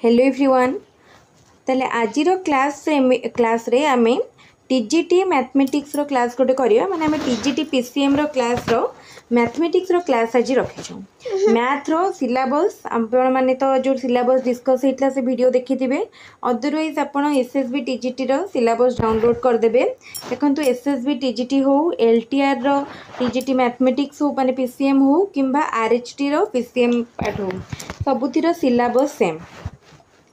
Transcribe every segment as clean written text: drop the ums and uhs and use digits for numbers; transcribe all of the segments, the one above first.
Hello everyone. ताले आजिर class रे आमे टीजीटी मैथमेटिक्स रो क्लास गोटे करिया माने आमे टीजीटी पीसीएम रो क्लास रो मैथमेटिक्स रो क्लास आज रखिछो। मैथ रो सिलेबस आपण माने तो जो सिलेबस डिस्कस हेतला से वीडियो देखिथिबे। अदरवाइज आपण एसएसबी टीजीटी रो सिलेबस डाउनलोड कर देबे। देखंतु एसएसबी टीजीटी हो एलटीआर रो टीजीटी मैथमेटिक्स हो माने पीसीएम हो किंबा आरएचटी रो पीसीएम पार्ट हो सबुतिर सिलेबस सेम।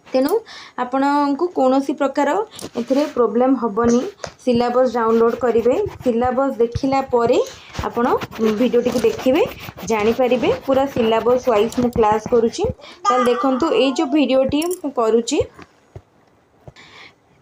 तेणु आपण को कौन सी प्रकार ए प्रोब्लेम हेनी। सिलेबस डाउनलोड करेंगे, सिलेबस देखला परे आपण वीडियो टी देखिए जानीपर पूरा सिलेबस वाइज मु क्लास करुँची। देखंतु ये जो वीडियो टी करुँची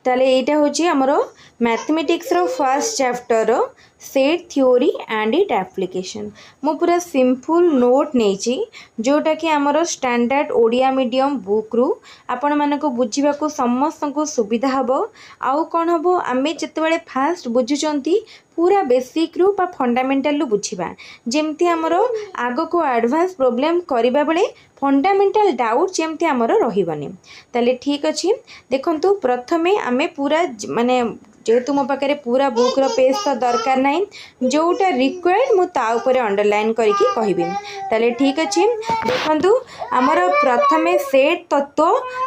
ताले एटा होची हमरो मैथमेटिक्स रो फर्स्ट चैप्टर रो set theory and it application. मु पूरा सिंपल नोट नेची जोटा कि हमरो स्टैंडर्ड ओडिया मीडियम बुक रु आपण मानको बुझीबा को समस्त को सुविधा हबो। आउ कोन हबो आमे जतबेले फास्ट बुझुचंती पूरा बेसिक रु बा फंडामेंटल रु बुझीबा जेमती हमरो आगो को एडवांस प्रॉब्लम करिबा बेले फंडामेंटल डाउट जेमती हमरो रहिबनी। ताले ठीक अछि देखंतु प्रथमे आमे पूरा माने जेहेतु मो पाखे पूरा बुक रो पेज तो दरकार नहीं, जोटा रिक्वायर्ड मु ता ऊपर अंडरलाइन करके कहबी। ताले ठीक अछि देखंतु हमर प्रथमे सेट तत्व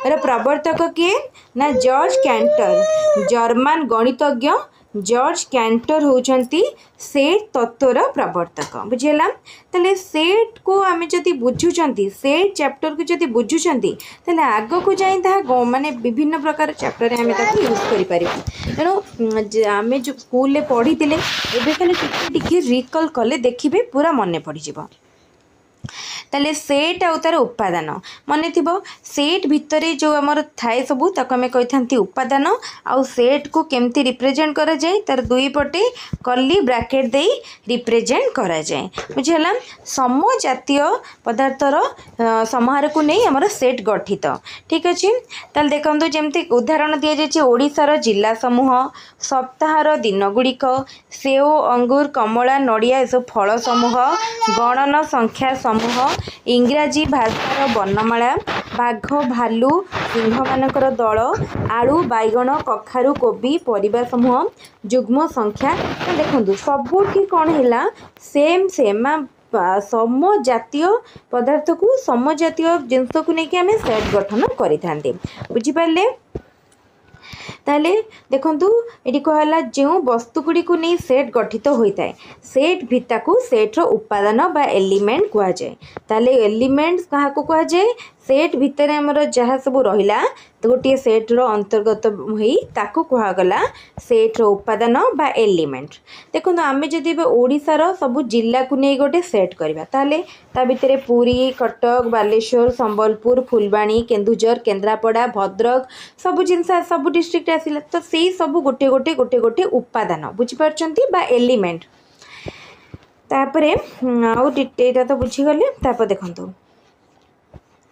रो प्रवर्तक किए ना जॉर्ज कैंटर, जर्मन गणितज्ञ जॉर्ज कैंटर होचंती सेट तत्वर प्रवर्तक। बुझेला तले सेट को आमे जति बुझुचंती सेट चैप्टर को जति बुझुचंती तले आगो को जाई ता माने विभिन्न प्रकार चैप्टर रे आमे ताको यूज करि परिबो। तेणु आमे जो स्कूल ले पढ़ी थिले एबे खाली टिके रिकॉल कले देखिबे पूरा मने पड़ी जिवो। ताले सेट आउ तार उपादान मन थी सेट भितर जो आमर थाए सबू ताको आमे कहि थांती उपादान। आउ सेट को केमती रिप्रेजेंट करा जाए तार दुई पटे कर्ली ब्रैकेट दे रिप्रेजेंट करा जाए। बुझला सम जातीय पदार्थर समाहार को नहीं आमर सेट गठित। ठीक अच्छे ताल देखो जमती उदाहरण दि जाए ओडिशार जिला समूह, सप्ताहर दिन गुड़िक, सेव अंगूर कमला नड़िया ये सब फल समूह, गणन संख्या समूह, इंग्राजी भाषार वर्णमाला, बाघ भालू सिंह मानकर दल, आलू बैगण कखारु कोबी परिबा समूह, जुग्म संख्या। तो देखो सबुठी कौन है सेम सेम सम जातीय पदार्थ को सम जातीय जिनस को लेकिन आम सेट गठन करें। बुझिपारे ताले देखंतु एटी कहला जो वस्तुगुड़ी को नहीं सेट गठित होता है सेट भित्ता को सेट रो उपादान बा एलिमेंट कह जाए। ताले एलिमेंट्स कहा को कह जाए सेट भितर हमर जहाँ सब रहिला तो गोटे सेट रो अंतर्गत होई ताको कहा गला सेट रो उपादान बा एलिमेंट। देखो आमे जदि ओडिसा रो सब जिला को नहीं गोटे सेट करबा ताले ता भितर पुरी, कटक, बालेश्वर, संबलपुर, फुलबाणी, केन्दुझर, केन्द्रापड़ा, भद्रक सब जिनस सब डिस्ट्रिक्ट आसिला तो सेई सब गोटे गोटे गोटे गोटे उपादान बुझी पारछंती बा एलिमेंट। तापरे आउ डिटेल तो बुझी गले। तापर देखंतु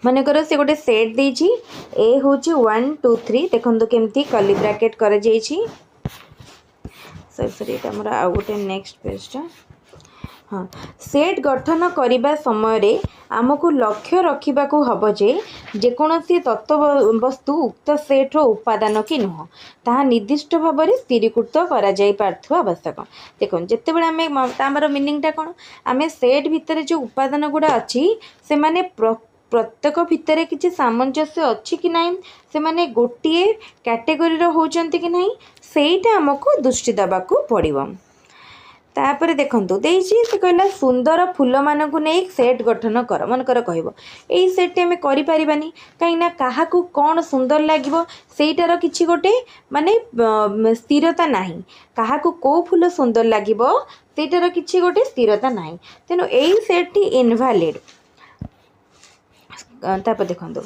मनकर से गोटे सेट देछि ए होछि 1 2 3 देखंतु केमती कर्ली ब्रैकेट कर जाइछि। सॉरी एटा हमरा आ गोटे नेक्स्ट पेजटा। हाँ सेट गठन करने समय रे आमको लक्ष्य रखा हम जे जेकोसी तत्व वस्तु उक्त सेट रो उपादान कि नुह ताहा निर्दिष्ट भाव में स्थिरीकृत कर आवश्यक। देखो जिते बड़े आम मीनिंगटा कौन आम सेट भितर जो उपादान गुड़ा अच्छी से माने प्रत्येक भितर किसी सामंजस्य अच्छी कि नहीं से माने गोटे कैटेगोरी रो होचंती कि नहीं सेटा आमको दृष्टि देवाक पड़ो। तापर देखंतु देइछि से कहला सुंदर फूल मान को नहीं सेट गठन कर मनकर कहब यही सेट आम करें कहीं क्या कौन सुंदर लगे सेटार किसी गोटे माने स्थिरता नहीं क्या कौ फूल सुंदर लगे सेटार किसी गोटे स्थिरता नहीं तेणु यही सेट टी इनवैलिड। तापर देखो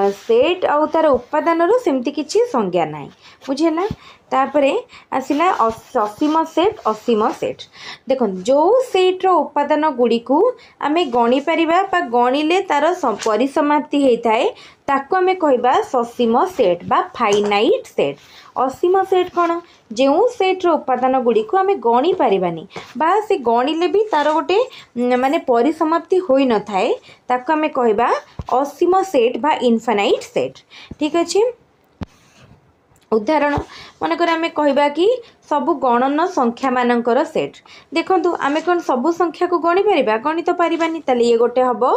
सेट आउ तार उपादान सेमती किसी संज्ञा ना बुझेला। तापरे आसिला असीम सेट असीम सेट देखो जो सेट रो उपादान गुड़ी को आमे गणी परिबा बा गणिले तार परिसमाप्ति होता है ताको आमे कहबा ससीम सेट बा फाइनाइट सेट। असीम सेट कौन जो सेट्र उपादान गुड़ी को आमे गणी पारिबानी बा से गणिले भी तार गोटे माने परिसमाप्ति होई न थाए ताको आमे कहबा असीम सेट बा इनफाइनाइट सेट। ठीक अच्छे। उदाहरण मनकर आमे कहबा कि सबु गणन संख्या मानकर सेट। देखंतु आमे कोन सबु संख्या को गणी परिबा गणित परिबानी ताले ये गोटे हबो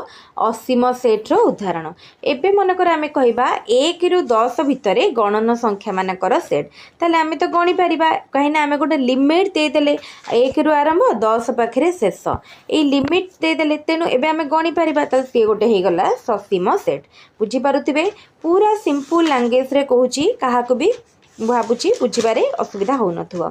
असीम सेट रो उदाहरण। एबे मनकर आमे कहबा 1 रु 10 भितरे गणन संख्या मानकर सेट ताले आमे तो गणी परिबा कहिना आमे गोटे लिमिट दे देले 1 रु आरंभ 10 पाखरे शेष ए लिमिट दे देले तेनु एबे आमे गणी परिबा ताले से गोटे हे गला ससीम सेट। बुझी पारुथिबे पूरा सिंपल लैंग्वेज रे कहूची काहा को भी भावुची बुझीबारे असुविधा हो नथुवा।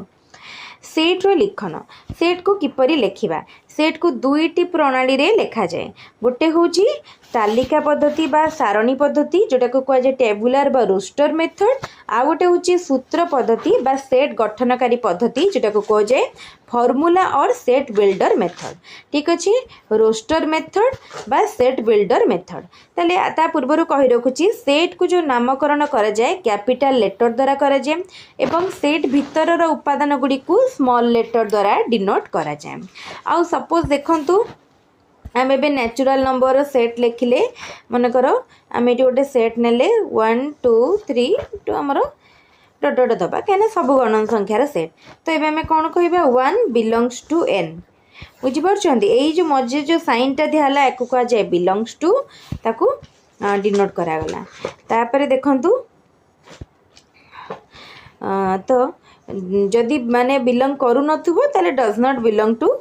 सेट रो लिखन सेट को किपरि लेखिबा सेट को दुईटी प्रणाली रे लेखा जाए गोटे होची तालिका पद्धति बा सारणी पद्धति जोटा को कह जाए टेबुलर बा रोस्टर मेथड आ गोटे होची सूत्र पद्धति बा सेट गठनकारी पद्धति जोटा को कह जाए फॉर्मूला और सेट बिल्डर मेथड। ठीक अच्छे रोस्टर मेथड बा सेट बिल्डर मेथड ताले ता पूर्व कहि रखुची सेट को जो नामकरण करा जाए कैपिटल लेटर द्वारा करा जाए एवं सेट भीतर रो उपादान गुडी को स्मॉल लेटर द्वारा डिनोट करा जाए। आ सपोज देखंतु आम ए नेचुरल नंबर सेट लिखिले मनकर आम ये गोटे सेट नेले 1 2 3 टू आमर डट डट दबा कहीं सब गणन संख्यार सेट तो ये आम कौन कह 1 बिलोंग्स टू n बुझीपार यही जो मझे जो साइनटा दिहला एक कह जाए बिलोंग्स टू ताकू डिनोट करागला। तापर देखंतु तो जदि माने बिलोंग करू नथुबो ताले डज नॉट बिलोंग टू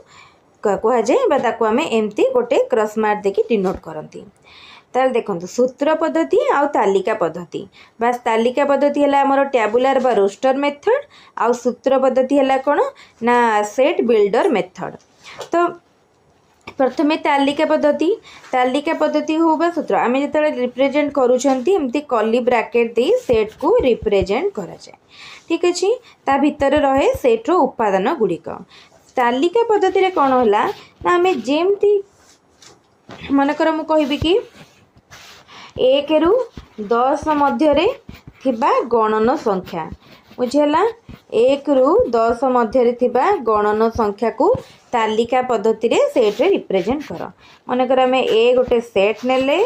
कह जाए आम एमती गोटे क्रॉस मार्क देकी डिनोट करती। ताल देखो सूत्र पद्धति आउ तालिका पद्धति बास तालिका पद्धति है आमर टैबुलर बा रोस्टर मेथड आउ सूत्र पद्धति है कौन ना सेट बिल्डर मेथड। तो प्रथमे तालिका पद्धति हो बा सूत्र आम जो रिप्रेजेंट करुँच कली ब्राकेट दे सेट को रिप्रेजेंट करा जाए। ठीक अच्छे ता भीतर रहे सेट रो उपादान गुड़िक। तालिका पद्धति रे कौन होला ना आमे जेमती मनकर मु कहबी कि 1 रु 10 मध्य रे थिबा गणन संख्या बुझेला 1 रु 10 मध्य रे थिबा गणन संख्या को तालिका पद्धति रे सेट रे रिप्रेजेंट कर। मनकर आमे ए गोटे सेट नेले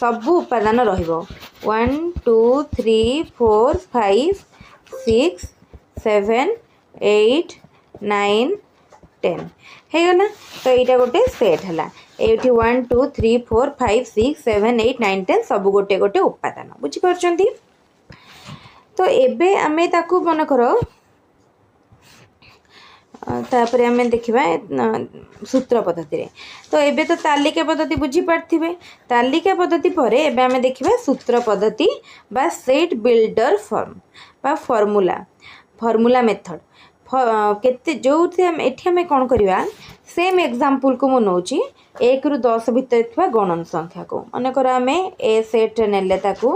सबु उपादान रहिबो 1 2 3 4 5 6 7 8 9 10 हेगला। तो यहाँ गोटे सेट है ये 1 2 3 4 5 6 7 8 9 10 सब गोटे गोटे उपादान बुझीपार। तो एबे आमे ताकू मन कर तापर आम देखा सूत्र पद्धति रे। तो एबे तो तालिका पद्धति बुझी पार्थिबे तालिका पद्धति पर एबे आम देखा सूत्र पद्धति बा सेट बिल्डर फॉर्म बा फॉर्मूला मेथड केते जो एठी आम कौन करवा सेम एग्जांपल को मु नौची 1 रु 10 भितर थिबा गणन संख्या को मनकर आम ए सेट नेले ताकू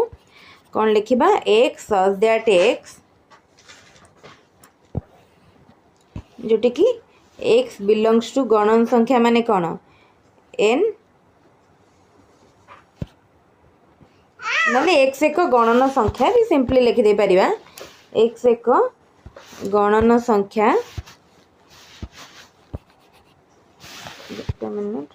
कौन लिखिबा x सच दैट x जोटी कि x बिलोंग्स टू गणन संख्या माने कौन n नले x एक गणन संख्या भी सिंपली लिखि दे परिबा x एक गणन संख्या मिनट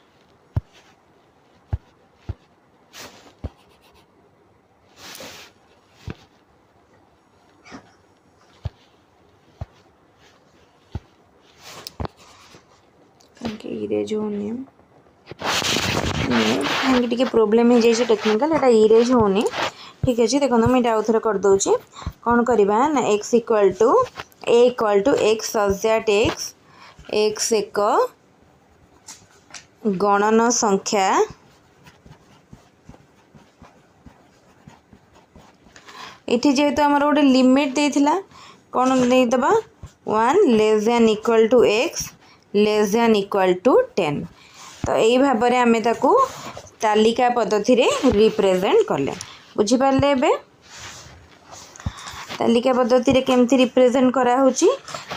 इरेज होनी टी प्रोब्लेम हो जाए टेक्निकल एटा इरेज होनी। ठीक अच्छे देखो मुझे आउ थे करदे कौन करवा ना x equal to x such that x एक गणन संख्या इठी जेहेतु आमर गोटे लिमिट देथिला कौन देदबा 1 less than equal to x less than equal to 10। तो यही भाव में आम ताकू तालिका पद्धति रे रिप्रेजेंट कले बुझीपारे। एबे तालिका पद्धति रे केमती रिप्रेजेंट करा होची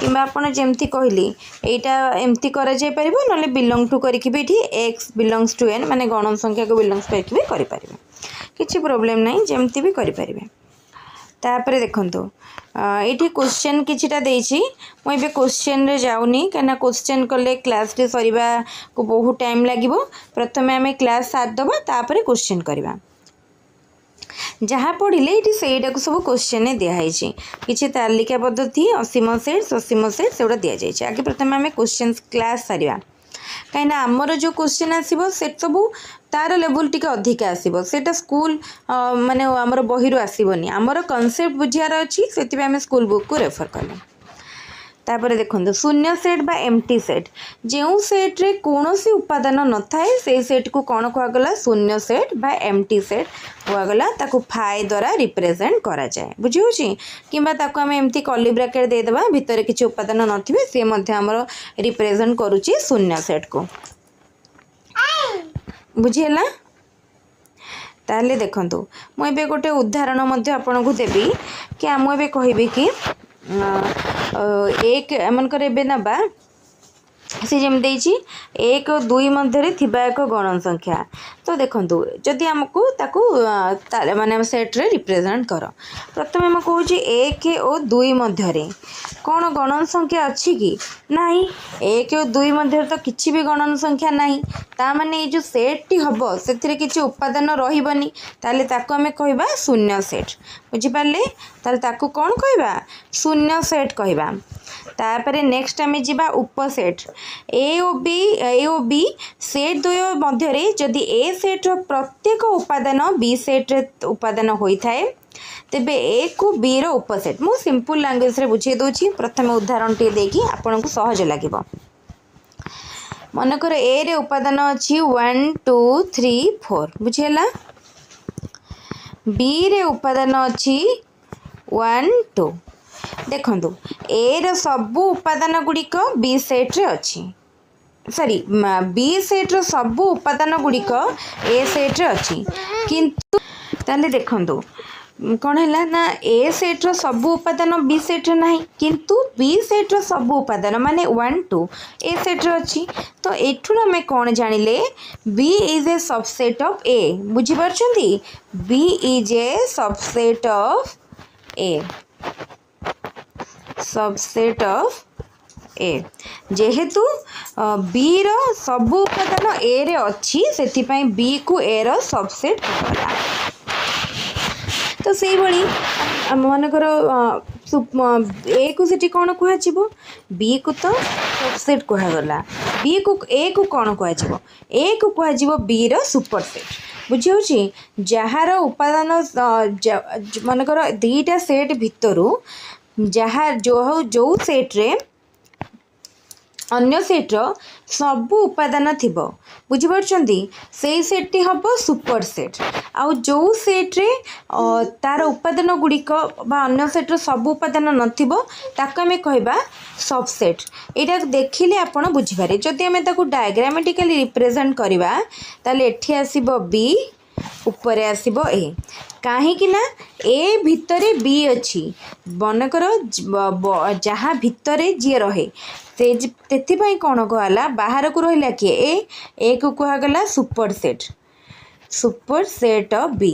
किंबा आपण जेमती कहली एटा एमती करा जाय परिबो नले बिलोंग टू करिकि भी एठी x बिलोंग्स टू n माने गणन संख्या को बिलोंग्स करिकि भी करि परिबो। किसी प्रोब्लेम नहीं जमती भी करें। तापर देखो ये क्वेश्चन किछिटा देछि मुझे क्वेश्चन रे जाऊनी कहीं क्वेश्चन कले क्लास रे सरीबा को बहुत टाइम लगिबो। प्रथमे आम क्लास साथ दबा तापर क्वेश्चन करवा जहाँ पढ़े ये सहीटा को सब क्वेश्चन दिखाई किसी तालिका पद्धति असीम सेट से दि जाए। आगे प्रथम आम क्वेश्चन क्लास सारिया कहीं आमर जो क्वेश्चन आसो से सब तार लेवल टी अधिका आसो सेटा स्कूल माने आमर बही आसबनी आमर कनसेप्ट बुझार अच्छी से आम स्कूल बुक को रेफर कले। तापर देखो शून्य सेट बा एम्प्टी सेट जो सेट रे कौन सी उपादान न थाए से सेट को कौन कहगला शून्य सेट बा एम्प्टी सेट कहगला ताकू फाइ द्वारा रिप्रेजेंट करा जाए बुझी कि आम एमती कर्ली ब्रैकेट देदेबा भितर किसी उपादान नथिबे से मध्य हमर रिप्रेजेंट करूची शून्य सेट को बुझीला। ताले देखंतु मुझे गोटे उदाहरण मध्य आपन को देबी कि आम एबे कहबी कि एक एमनकर एबे नबा से जमी एक दुई मध्य थिबा एक गण संख्या तो देखंतु जदि आमको ताकू माने सेट रे रिप्रेजेंट कर प्रथम आम कहूँ एक और दुई मध्य कौन गणन संख्या अच्छी कि नहीं एक और दुई मध्य तो किसी भी गणन संख्या नहीं ता माने ये जो सेट टी हम से किसी उपादान रही ताले ताकू आमे कहबा शून्य सेट बुझिपारे ताले ताकू कौन कहबा शून्य सेट कहबा। तापर नेक्स्ट आम जा उपसेट ए ओ बी सेट द्वय मध्य जदि ए सेट प्रत्येक उपादान बी सेट उपादान होता है तेबे ए को बी रो उपसेट मु सिंपल लैंग्वेज रे बुझे दोची। प्रथम उदाहरण टे देकी आपन को सहज लागिबो। मनकर ए रे उपादान अछि 1 2 3 4 बुझेला बी रे उपादान अछि 1 2 देखंतु ए रो सब उपादान गुड़िक बी सेट रे अछि सॉरी बी सेट रो सब उपादान गुड़िक ए सेट रे अछि किंतु ताले देखंतु कौन है ना ए सेट रो सब उपादान बी सेट रे नहीं किंतु बी सेट रो सब उपादान माने 1 2 ए सेट रे अछि तो एठु हमें कौन जानिले B is a subset of A बुझी परछंती B is a subset of A subset of A जेहेतु बी रो सब उपादान ए रे अच्छी से बी को ए रो सबसेट कहला तो से भली मनकर ए को सेठी कौन कह बी को तो सबसेट कहगला बी को ए को कौन कह ए को कह बी रो सुपरसेट बुझी जार उपादान मनकर दीटा सेट भितरू जहाँ जो सेट रे अन्य सेट्र सब उपादान थिबो बुझिपारछंती से सेट टी हम सुपर सेट आउ जो सेट रे तार उपादान गुड़िक बा अन्य सेट्र सब उपादान नथिबो ताको आमे कहबा सबसेट। एटा देखिले आपण बुझिपारे जदि आमे ताको डायग्रामेटिकली रिप्रेजेंट करबा ताले एठी आसीबो बी ऊपर आसीबो ए कहीं ना ए भितरे बी अच्छी बनकर जहाँ भितरे जी रहे से कौन कहला बाहर को रहा किए ए को कहगला सुपर सेट ऑफ बी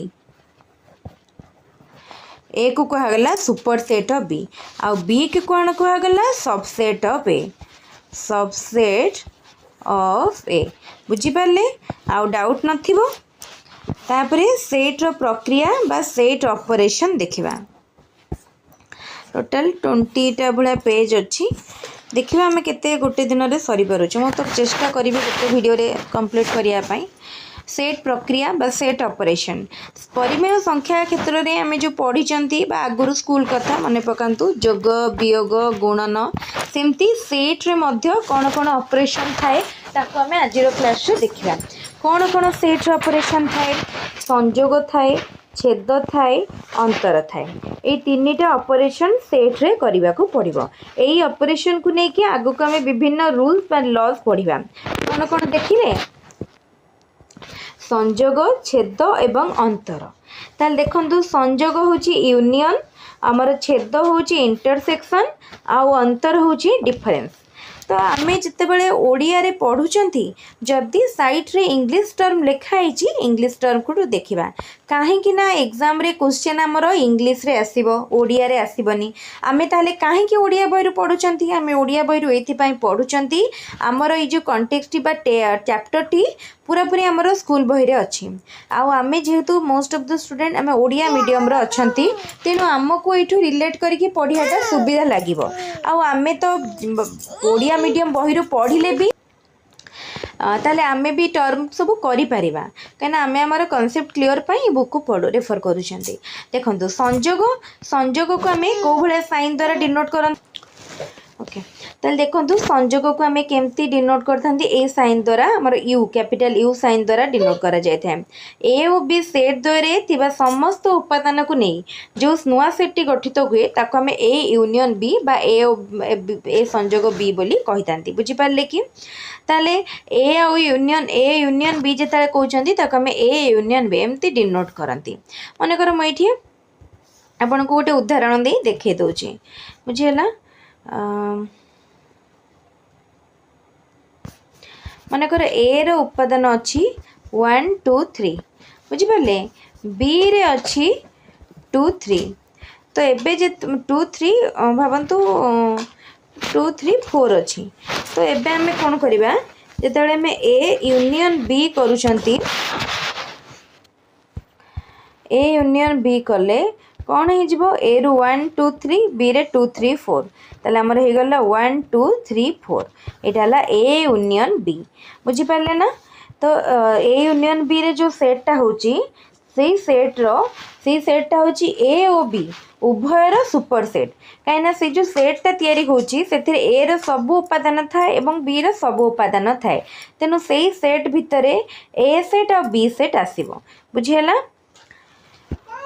ए को कहगला सुपर सेट ऑफ बी आउ बी के कौन कहगला सबसेट ऑफ ए बुझिपारे आउ डाउट नथिबो। तापरे सेट रो प्रक्रिया बा सेट ऑपरेशन देखिबा टोटल 20टा भला पेज अच्छी देखिबा हमें केते गोटे दिन रे सरी परुछ मो तो चेष्टा करी गोटे वीडियो रे कंप्लीट करिया पई सेट प्रक्रिया बा सेट ऑपरेशन परिमेय संख्या क्षेत्र रे हमें जो पढ़ी चंती बा आगुरु स्कूल कथा मने पकांतु जोग वियोग गुणन सेमती सेट रे मध्य कोन कोन ऑपरेशन थाए ताको हमें आजिरो क्लास रे देखिबा कौन कौन सेट ऑपरेशन थाए संयोग थाए छेद थाए अंतर थाए ये तीनटा ऑपरेशन सेट रे करबा को पड़िबो। एई ऑपरेशन को लेके आगु को हमें विभिन्न रूल्स बा लॉज पढ़िबा कौन कौन देखिले संयोग छेद एवं अंतर ताल देखंतु संयोग होची यूनियन आमर छेद होची इंटरसेक्शन आउ अंतर होची डिफरेंस तो आमे जितेबाला ओडिया रे पढ़ुचंती जदि साइट रे इंग्लिश टर्म लिखाई इंग्लिश टर्म को देखा कहीं ना एग्जाम रे क्वेश्चन आमर इंग्लिश रे आसीबो ओडिया रे आसीबनी आमे ताले कहीं ओडिया बही पढ़ुचंती आमे ओडिया बही एथि पढ़ुचंती आमर ये जो कंटेक्स्ट बा चैप्टर टी पूरा पूरी आमर स्कूल बही रे अच्छी आमे जेहेतु मोस्ट ऑफ द स्टूडेंट आमे ओडिया मीडियम रे अछंती तेणु आमको ये रिलेट करके पढ़ाटा सुविधा लगिबो आमे तो ओडिया मीडियम बही पढ़िले भी ताले आमे भी टर्म सब करि परिबा कहीं आमे आमर कॉन्सेप्ट क्लियर पाई बुक को पढ़ो रेफर करूछंती देखंतु संजोग संजोग को आमे को भले साइन द्वारा डिनोट करन ओके ताले देखंतु संजोग को आमे केमती डिनोट करथांती ए साइन द्वारा हमर यू कैपिटल यू साइन द्वारा डिनोट करा जाय थाए ए ओ बी सेट द्वारे थिबा समस्त उपादान को नै जो नुआ सेट टी गठित हुए ताको आमे ए यूनियन बी बा ए संजोग बी बोली कहितांती बुझी पारले कि ताले ए आ यूनियन बी जेता कहउचंती ताको आमे ए यूनियन बी एमती डिनोट करंती मने कर म एठी आपन को गोटे उदाहरण दे देखे दोची बुझियला मनकर ए रो उपादान अच्छी 1 2 3 बुझिपारे बी रे अच्छी 2 3 तो एबे जे 2 3 भावंतु 2 3 4 अच्छी तो एबे आमे कोन करिबा जेतेबेले आमे ए यूनियन बी करूछंती ए यूनियन बी कले कौन हो ए रु 1 2 3 बी रे 2 3 4 ताले हमर हे गला 1 2 3 4 एटा हला ए यूनियन बी बुझी पारले ना तो ए यूनियन बी रे जो सेट टा होची सेई सेट टा होची ए ओ बी उभयर सुपर सेट कहीं से जो सेट टा तैयारी होची सेथिरे ए रो सब उपादान थाए एवं बी रो सब उपादान थाए तेनु सेई सेट भितरे ए सेट और बी सेट आसीबो बुझियला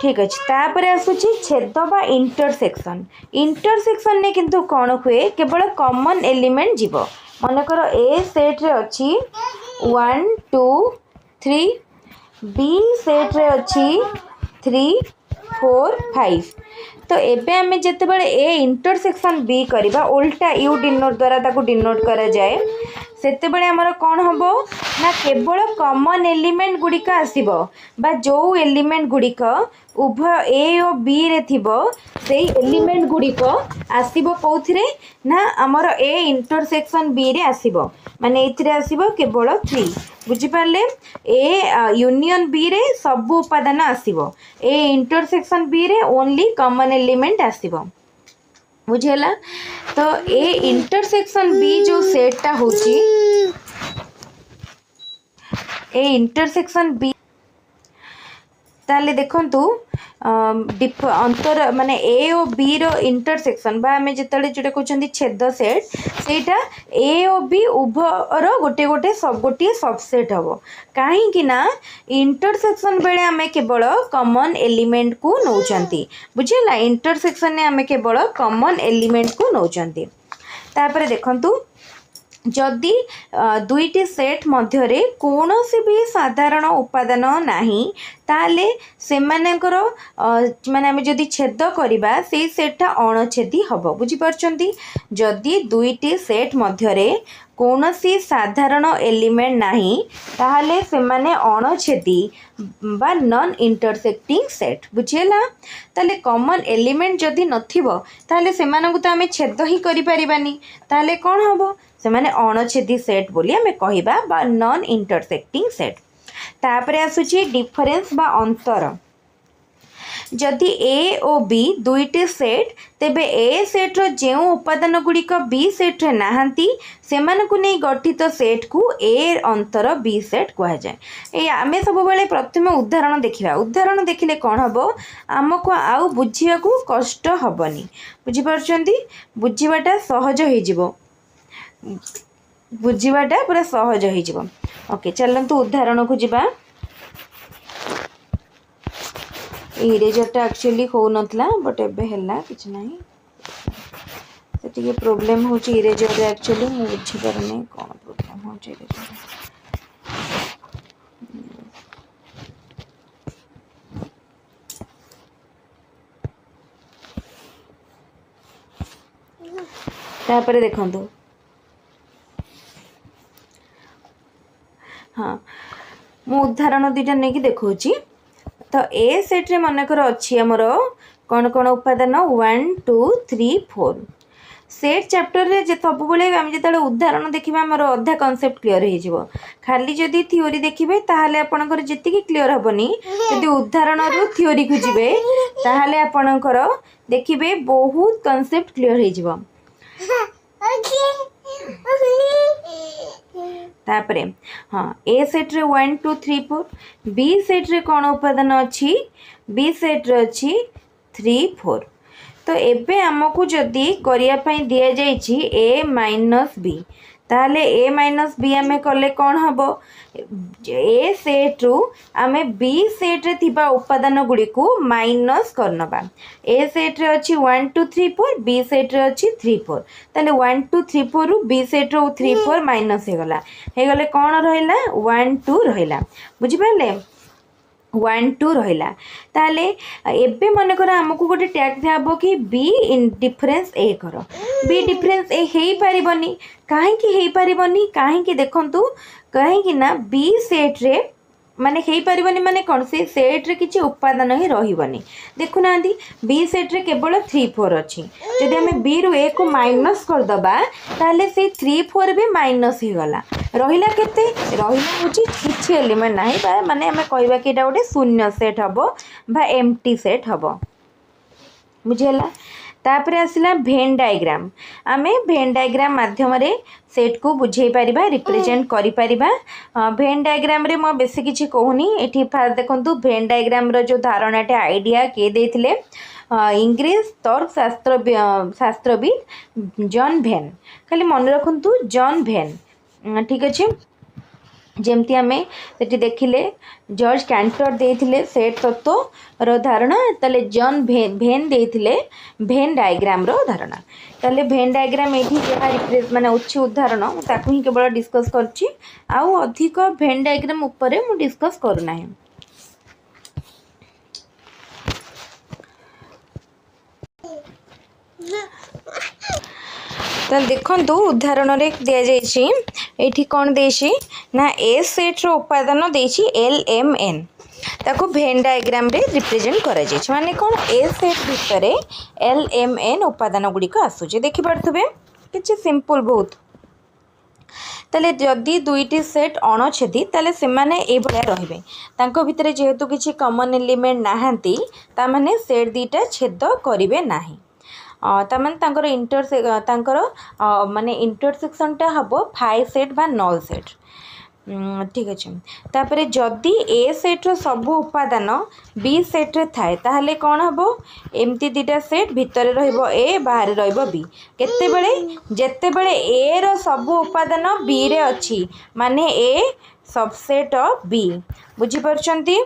ठीक अच्छे तापर आसूची छेद बा इंटरसेक्शन ने किंतु कौन हुए केवल कॉमन एलिमेंट जीव मनकर ए सेट रे अच्छी 1 2 3 बी सेट रे अच्छी 3 4 5 तो एबे आमे जेते बळे ए इंटरसेक्शन बी करबा उल्टा यू डिनोट द्वारा ताको डिनोट करा जाए सेते बळे हमर कोन हबो ना केवल कॉमन एलिमेंट गुडिका आसीबो बा जो एलिमेंट गुडिका उभय ए और बी रे थिबो सेई एलिमेंट गुडिका आसीबो कोथिरे ना हमर ए इंटरसेक्शन बी रे आसीबो माने एथिरे आसीबो केवल 3 बुझी पारले ए यूनियन बी रे सब उपादान आसीबो ए इंटरसेक्शन बी रे ओनली कॉमन एलिमेंट आसीबो बुझेला तो ए इंटरसेक्शन बी जो सेट टा होची ए इंटरसेक्शन बी ताले देखंतु अंतर माने ए और बी रो इंटरसेक्शन बा हमें जेतले जोटा कहउचंदी छेद सेट सेटा ए और बी उभर गोटे गोटे सब गोटे सबसेट हबो काहे कि ना इंटरसेक्शन बेले हमें केवल कॉमन एलिमेंट को नौचंती बुझिला इंटरसेक्शन ने हमें केवल कॉमन एलिमेंट को नौचंती तापर देखंतु जदि दुईटी सेट मध्यरे कौनसी भी साधारण उपादान नाही ताले से मानकर माने आमे जदि छेद करिबा से सेटटा अणछेदी हबो बुझी परछंती जदि दुईटी सेट मध्यरे कौनसी साधारण एलिमेंट नाही ताहले से माने अणछेदी बा नॉन इंटरसेक्टिंग सेट बुझेला ताले कॉमन एलिमेंट जदि नथिबो ताहले से मानकु तो आमे छेद ही करि परिबानी ताहले कोन हबो से माने अणछेदी सेट बोली आमे कहिबा बा नॉन इंटरसेक्टिंग सेट तापरे आसुची डिफरेंस बा अंतर जदि ए और बी दुईटी सेट तेबे ए सेट रो जे उपादान गुड़िक बी सेट रे नाहांती सेमानकु नै गठित सेट को ए अंतर बी सेट कहा जाए ए आमे सब बेले प्रथम उदाहरण देखिबा उदाहरण देखिले कोन हबो हमको आउ बुझिया को कष्ट हबनी बुझी परछंती बुझिबाटा सहज होई जिवो बुझिबाटा पूरा सहज होई जिवो ओके चलंतु उदाहरण को जिबा इरेजरटा एक्चुअली हो नथला बट एबे हल्ला किछ नाही सेटिके प्रॉब्लम होची इरेजर रे एक्चुअली मु बुझी परने कोन प्रॉब्लम होची इरेजर तापरे देखंतु मु उदाहरण दुईटा नहीं देखा। तो ए सेट रे मनकर अच्छी आमर कौन कौन उपादान 1 2 3 4 सेट चैप्टर रे सब आम जो उदाहरण देखा आम अधा कनसेप्ट क्लीयर हो खाली जदि थ्योरी देखिए ताहले आपणकर जी क्लीयर हेनी जदि उदाहरण रू थ्योरी को जीवे ताहले आपणकर देखिए बहुत कनसेप्ट क्लीयर हो। तापरे हाँ ए सेट रे 1 2 3 4 बी सेट रे कौन उपादान अच्छी बी सेट रे अच्छी 3 4 तो एबे आमको जदि करिया पई दिया जाइछि ए माइनस बी ताहले ए माइनस बी आमे कले कौन हम ए सेट रु आमे बी सेट रे थिबा उपादान गुडी को माइनस करनबा ए सेट रे अछि 1 2 3 4 बी सेट रे अछि 3 4 ताले 1 2 3 4 रु बी सेट रो 3 4 माइनस हे गले कौन रहिला 1 2 रहिला बुझि पाले 1 2 रहिला ताले एबे मन कर हमको गोटे टैग दियाबो कि बी इन डिफरेंस ए कर बी डिफरेंस ए हेई परिबनी काहे कि हेई परिबनी काहे कि देखंतु काहे कि ना बी सेट रे माने हेई परिबनी माने कोन से सेट रे किछि उपादान ही रहिबनी देखु नांदी बी सेट रे केवल 3 4 अछि जदि हमें बी रु ए को माइनस कर दबा ताले से 3 4 भी माइनस ही गला रहिला केते रहिला होची किछि एलिमेंट नाही बा माने हमें कहबा कि एटा गोटे शून्य सेट हबो बा एम्प्टी सेट हबो बुझियला। तापरे आसिला भेन डायग्राम आमे भेन डायग्राम माध्यम रे सेट को बुझे पारिबा रिप्रेजेंट करि पारिबा भेन डायग्राम रे म बेसी किछि कहूनी एठी देखंतु भेन डायग्राम रो जो धारणाटे आइडिया के देथिले इंग्लिश तर्क शास्त्रविद जॉन भेन खाली मन रखंतु जॉन भेन ठीक अछि जेमती आमे सेठी देखिले जॉर्ज कैंटर देथिले सेट तत्व रो धारणा तले जॉन भेन देथिले भेन डायग्राम रो धारणा तले भेन डायग्राम एठी जहा रिप्रेजेंट माने उच्च उदाहरण ताकू ही केवल डिस्कस करछि आउ अधिक भेन डायग्राम ऊपर मु डिस्कस करू नाही। तो देखंतु उदाहरण रे दिया जाइछि एठी कोन देछि ना ए सेट रो उपादान देछि एल एम एन ताको भेन डायग्राम रे रिप्रेजेंट करा जाइछि माने कोन ए सेट भितरे एल एम एन उपादान गुडी को आसुछि देखि परथबे किछि सिंपल बहुत ताले जदि दुईटी सेट अणछेदी ताले से माने ए भलिया रहिबे तांको भितरे जेहेतु किछि कॉमन एलिमेंट नाहंती ता माने सेट दीटा छेद करिवे नाही तमन तांकर माने इंटरसेक्शन टा हबो 5 सेट बा नल सेट ठीक अच्छे। तापरे जदि ए सेट रो सब उपादान बी सेट रे थाए ताहले कौन हबो एमती दीटा सेट भितर रहइबो ए बाहर रहइबो बी केतेबेले जेतेबेले ए रो सब उपादान बी रे अछि माने ए सबसेट ऑफ बी बुझी परछंती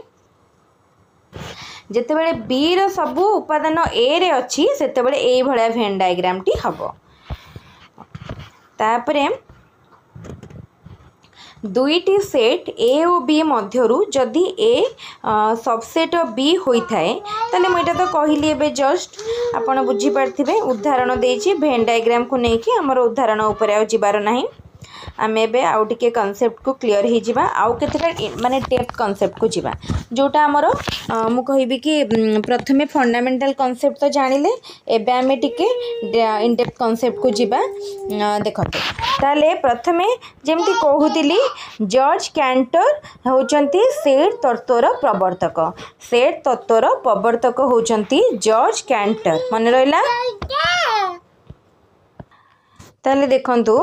जेतेबेले बी रो सब उपादान ए रे अछि सेतेबेले ए भलिया भेन डायग्राम टी हबो। तापरे दुईटी सेट ए और बी मध्यरु जदि ए सबसेट ऑफ बी होई थाए ताले मोइटा तो कहली एबे जस्ट आपण बुझी पारथिबे उदाहरण देछि भेन डायग्राम को नेकी हमर उदाहरण ऊपर आ जिबार नाही आमे बे आउ टिके कॉन्सेप्ट को क्लियर ही जिबा आउ केतेटा माने डेप्थ कॉन्सेप्ट को जिबा जोटा हमर मु कहिबी कि प्रथमे फंडामेंटल कॉन्सेप्ट तो जानिले एबे आमे टिके इन डेप्थ कॉन्सेप्ट को जिबा देखते ताले प्रथमे जेमति कहूतिली जॉर्ज कैंटर होचंती सेट तत्वर प्रवर्तक सेट तत्वर प्रवर्तक होचंती जॉर्ज कैंटर मन रहिला ताले देखंतु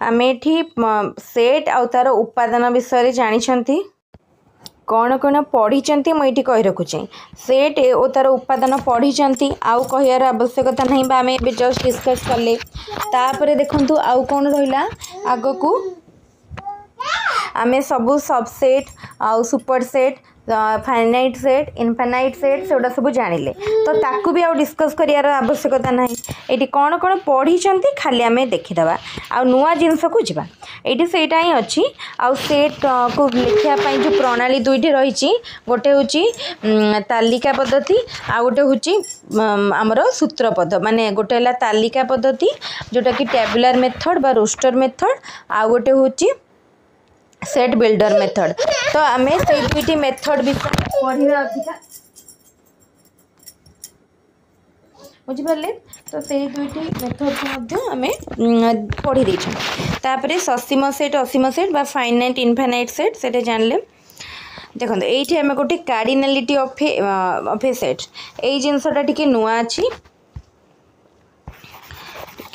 आमे एठी सेट आउ तार उपादान विषय जानिछंती कौन कौन पढ़ी मुझे कही रखुचे सेट ओ तार उपादान पढ़ी आउ कहार आवश्यकता नहीं बा आमे जस्ट डिस्कस कले तापरे देखंतु आउ कौन रहिला आग को आमे सबू सबसेट आउ super set finite set infinite set सेटा सब जानिले तो ताकू भी आउ डिस्कस करियार आवश्यकता नहीं एटी कौन कौन पढ़ी खाली आमे देखीदबा आउ नुआ जिनस को जिबा एटी सेटा ही अच्छी आउ सेट को लिखिया पई जो प्रणाली दुईटी रही गोटे होची तालिका पद्धति आ गोटे होची आमर सूत्र पद्ध माने गोटे हला तालिका पद्धति जोटा कि टेबुलर मेथड बा रोस्टर मेथड आ गोटे होची सेट बिल्डर मेथड। तो आम से दुईटी मेथड विषय पढ़ा अधिका बुझिपारे। तो से दुईटी मेथड को आम पढ़ी देपर ससीम सेट असीम सेट बा फाइनाइट इनफाइनाइट सेट से जानले। देखो ये आम गोटे कार्डिनालिटी ऑफ ए सेट यही जिनसटा टी नुआ अच्छी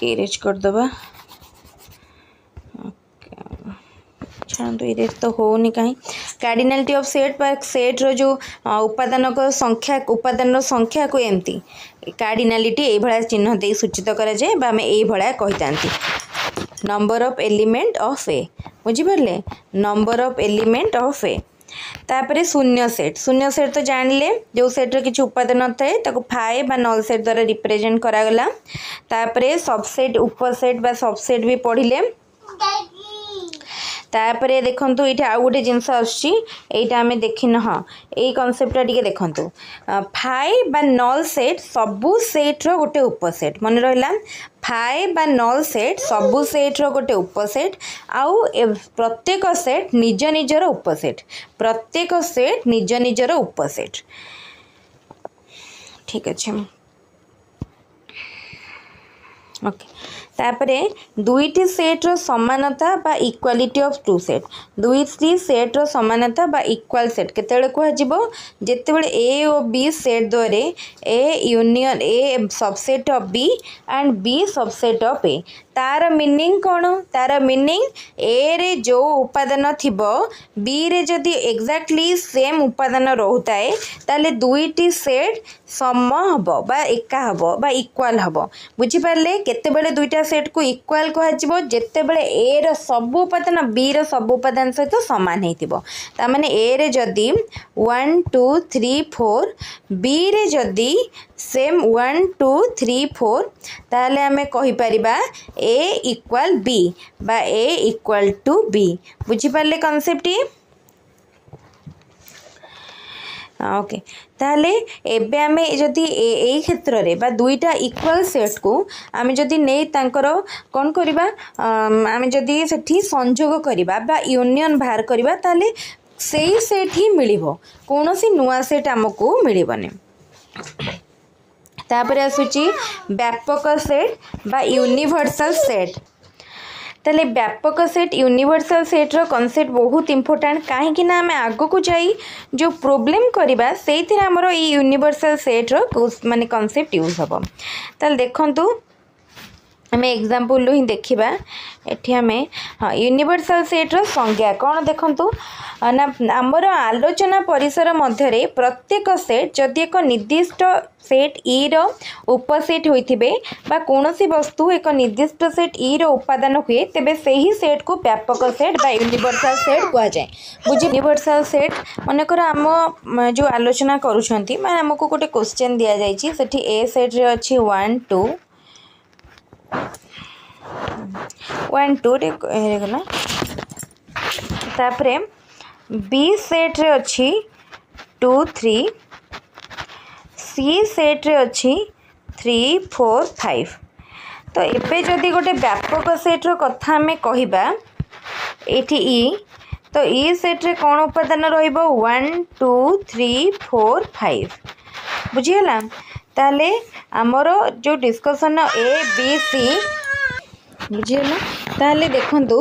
इरेज करदे छाड़ू इरेज तो होनी कहीं कार्डिनालिटी ऑफ सेट सेट रो जो उपादान उपादान संख्या को एमती कार्डिनालिटी ये भाया चिन्ह दे सूचित कराए आम ये भाया कही number of element of A बुझिपारे number of element of A. तापर शून्य सेट तो जानले जो सेट्र किसी उपादान थाए फाइव बा नल सेट द्वारा रिप्रेजेंट करागला। तापर सबसेट उपसेट बा सबसेट भी पढ़िले। तापर देखंतु ये आउ गोटे जिनस आईटा आम देखिन हाँ यही कनसेप्टा टी देखंतु फाइव बा नल सेट सबू सेट्र गोटे उपसेट मन रहा फाइव बा नल सेट सबू सेट्र गोटे उपसेट आउ प्रत्येक सेट निज निजर उपसेट प्रत्येक सेट निज निजर उपसेट ठीक अच्छे ओके। तापरे दुईटी सेट्र समानता बा इक्वालिटी ऑफ टू सेट दुईटी सेट्र समानता बा इक्वाल सेट केतेबेले कहजिबो जेतेबेले ए और बी सेट द्वारे A union A subset of B and B subset of A तार मीनिंग कौन तार मीनिंग ए रे जो उपादान थिबो बी रे जदि एग्जैक्टली सेम उपादान रहउताए ताले दुईटी सेट सम हबो बा एका हबो बा इक्वाल हबो बुझी पारले केतेबेले दुईटा सेट को इक्वाल कहजिबो जेतेबेले ए रो सब उपादान बी रो सब उपादान सहित समान हेतिबो ता माने ए रे जदि 1 2 3 4 बी रे जदि सेम 1 2 3 4 ताले आमे कहि परिबा ए इक्वाल बी बा ए इक्वाल टू बी बुझी पारले कांसेप्ट ओके। ताले एबे आमे जदि ए क्षेत्र रे बा दुईटा इक्वल सेट को आमे जदि नै तांकर कोन करिबा आमे जदि सेठी संयोग करिबा बा यूनियन बाहर करिबा ताले सेही सेट ही मिलिबो कोनोसी नुआ सेट हमको मिलिबने। तापर आसुची व्यापक सेट बा यूनिवर्सल सेट ताले व्यापक सेट यूनिवर्सल सेट्र कनसेप्ट बहुत इंपोर्टेंट कहीं ना आम आग को जाई जो प्रोब्लेम करवा से आमर ये यूनिवर्सल सेट्र माने कनसेप्ट यूज हम ताले देखंतु आम एग्जांपल ही देखा एठी आम हाँ यूनिवर्सल सेट्र संज्ञा कौन देखंतु ना आमर आलोचना परिसर मध्य प्रत्येक सेट जदि एक निर्दिष्ट सेट ई रो उपसेट होइथिबे बा कोनोसी वस्तु एक निर्दिष्ट सेट ई रो उपादान हुए तेबे सेही सेट को व्यापक सेट बा यूनिवर्सल सेट कहा जाए बुझी। यूनिवर्सल सेट मनकर आम जो आलोचना करूछंती माने हमको गोटे क्वेश्चन दिया जाइछि सेठी ए सेट रे अछि 1 2 1 2 रे गला तापरे बी सेट रे अछि 2 3 सी सेट रे अछि 3 4 5 तो एबे जदि गोटे व्यापक सेट्र कथा आम कहबा एठी ई तो ई सेट रे कौन उपादान रहिबो 1 2 3 4 5 बुझीगला। ताले आमर जो डिस्कशन ए बी सी बुझीगला ताले देखंतु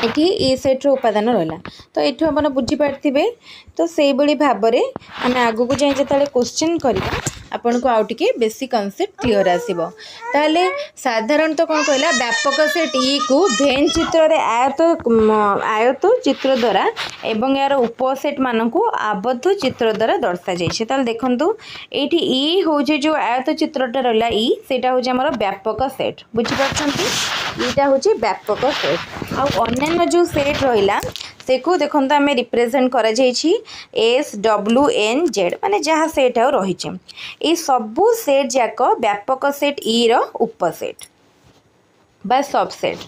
एठी ई सेट्र उपादान रहा तो ये आप बुझीपारे तो से भाव में आम आग को जाए जो क्वेश्चन करवा आपन को आउ टिके बेसी कनसेप्ट क्लियर आसीबो ताले साधारणतः कौन कहला व्यापक सेट ई को भेन चित्र रे आयत चित्र द्वारा एवं यार उपसेट मान को आबद्ध चित्र द्वारा दर्शा जाइछे ताले देखंतु एठी ई होजे जो आयत चित्रटा रहला ई सेटा होजे हमर व्यापक सेट बुझी पाछंती एटा होजे व्यापक सेट आ अन्य जो सेट रहिला से को देखंतु आमे रिप्रेजेंट करा जाइछि एस डब्ल्यू एन जेड माने जहाँ सेट आ रही ये सबू सेट जाक व्यापक सेट ई रो उपसेट बा सबसेट।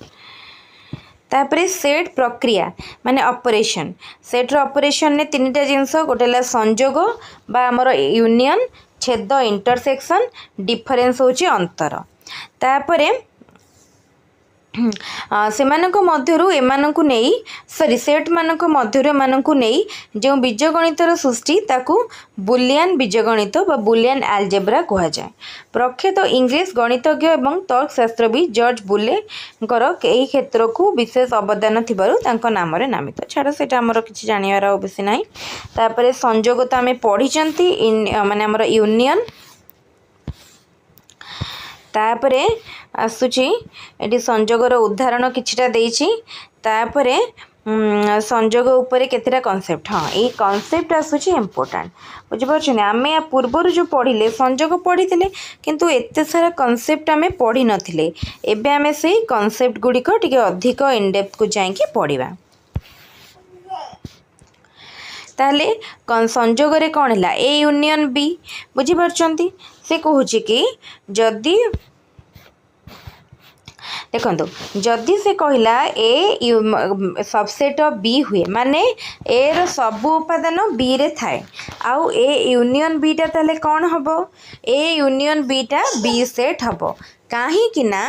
तापरे सेट प्रक्रिया माने ऑपरेशन सेट्र ऑपरेशन ने तीनटा जिनस गोटेला संयोग बा हमर यूनियन छेद इंटरसेक्शन डिफरेंस होची अंतर। तापरे ସେମାନଙ୍କ ମଧ୍ୟରୁ ଏମାନଙ୍କୁ ନେଇ ସେଟ୍ ମାନଙ୍କ ମଧ୍ୟରୁ ଏମାନଙ୍କୁ ନେଇ ଯେଉଁ ବୀଜଗଣିତର ସୃଷ୍ଟି ତାକୁ ବୁଲିଆନ୍ ବୀଜଗଣିତ ବା ବୁଲିଆନ୍ ଆଲଜେବ୍ରା କୁହାଯାଏ। ପ୍ରଖ୍ୟାତ ଇଂଲିଶ ଗଣିତଜ୍ଞ ଏବଂ ତର୍କଶାସ୍ତ୍ରବିତ୍ ଜର୍ଜ ବୁଲେଙ୍କର ଏହି କ୍ଷେତ୍ରକୁ ବିଶେଷ ଅବଦାନ ଥିବାରୁ ତାଙ୍କ ନାମରେ ନାମିତ। ଛାଡ଼ ସେଇଟା ଆମର କିଛି ଜାଣିବାର ବେଶୀ ନାହିଁ। ତାପରେ ସଂଯୋଗ ତ ଆମେ ପଢ଼ିଛନ୍ତି ମାନେ ଆମର ୟୁନିୟନ। ତାପରେ ଆସୁଛି ଏଠି ସଂଯୋଗର ଉଦାହରଣ କିଛିଟା ଦେଇଛି। ତାପରେ ସଂଯୋଗ ଉପରେ କେତେଟା କନସେପ୍ଟ, ହଁ ଏଇ କନସେପ୍ଟ ଆସୁଛି ଇମ୍ପୋର୍ଟାଣ୍ଟ, ବୁଝିପାରୁଛନ୍ତି। ଆମେ ୟା ପୂର୍ବରୁ ଯେଉଁ ପଢ଼ିଲେ ସଂଯୋଗ ପଢ଼ିଥିଲେ କିନ୍ତୁ ଏତେ ସାରା କନସେପ୍ଟ ଆମେ ପଢ଼ିନଥିଲେ। ଏବେ ଆମେ ସେଇ କନସେପ୍ଟ ଗୁଡ଼ିକ ଟିକେ ଅଧିକ ଇନଡେପ୍ଥକୁ ଯାଇକି ପଢ଼ିବା। ତାହେଲେ ସଂଯୋଗରେ କ'ଣ ହେଲା, ଏ ୟୁନିୟନ ବି, ବୁଝିପାରୁଛନ୍ତି। ସେ କହୁଛି କି ଯଦି ଦେଖନ୍ତୁ ଯଦି ସେ କହିଲା ଏ ସବସେଟ୍ ଅଫ୍ ବି ହୁଏ ମାନେ ଏର ସବୁ ଉପାଦାନ ବିରେ ଥାଏ, ଆଉ ଏ ୟୁନିୟନ ବିଟା ତାହେଲେ କ'ଣ ହେବ, ଏ ୟୁନିୟନ ବିଟା ବି ସେଟ୍ ହେବ। କାହିଁକି ନା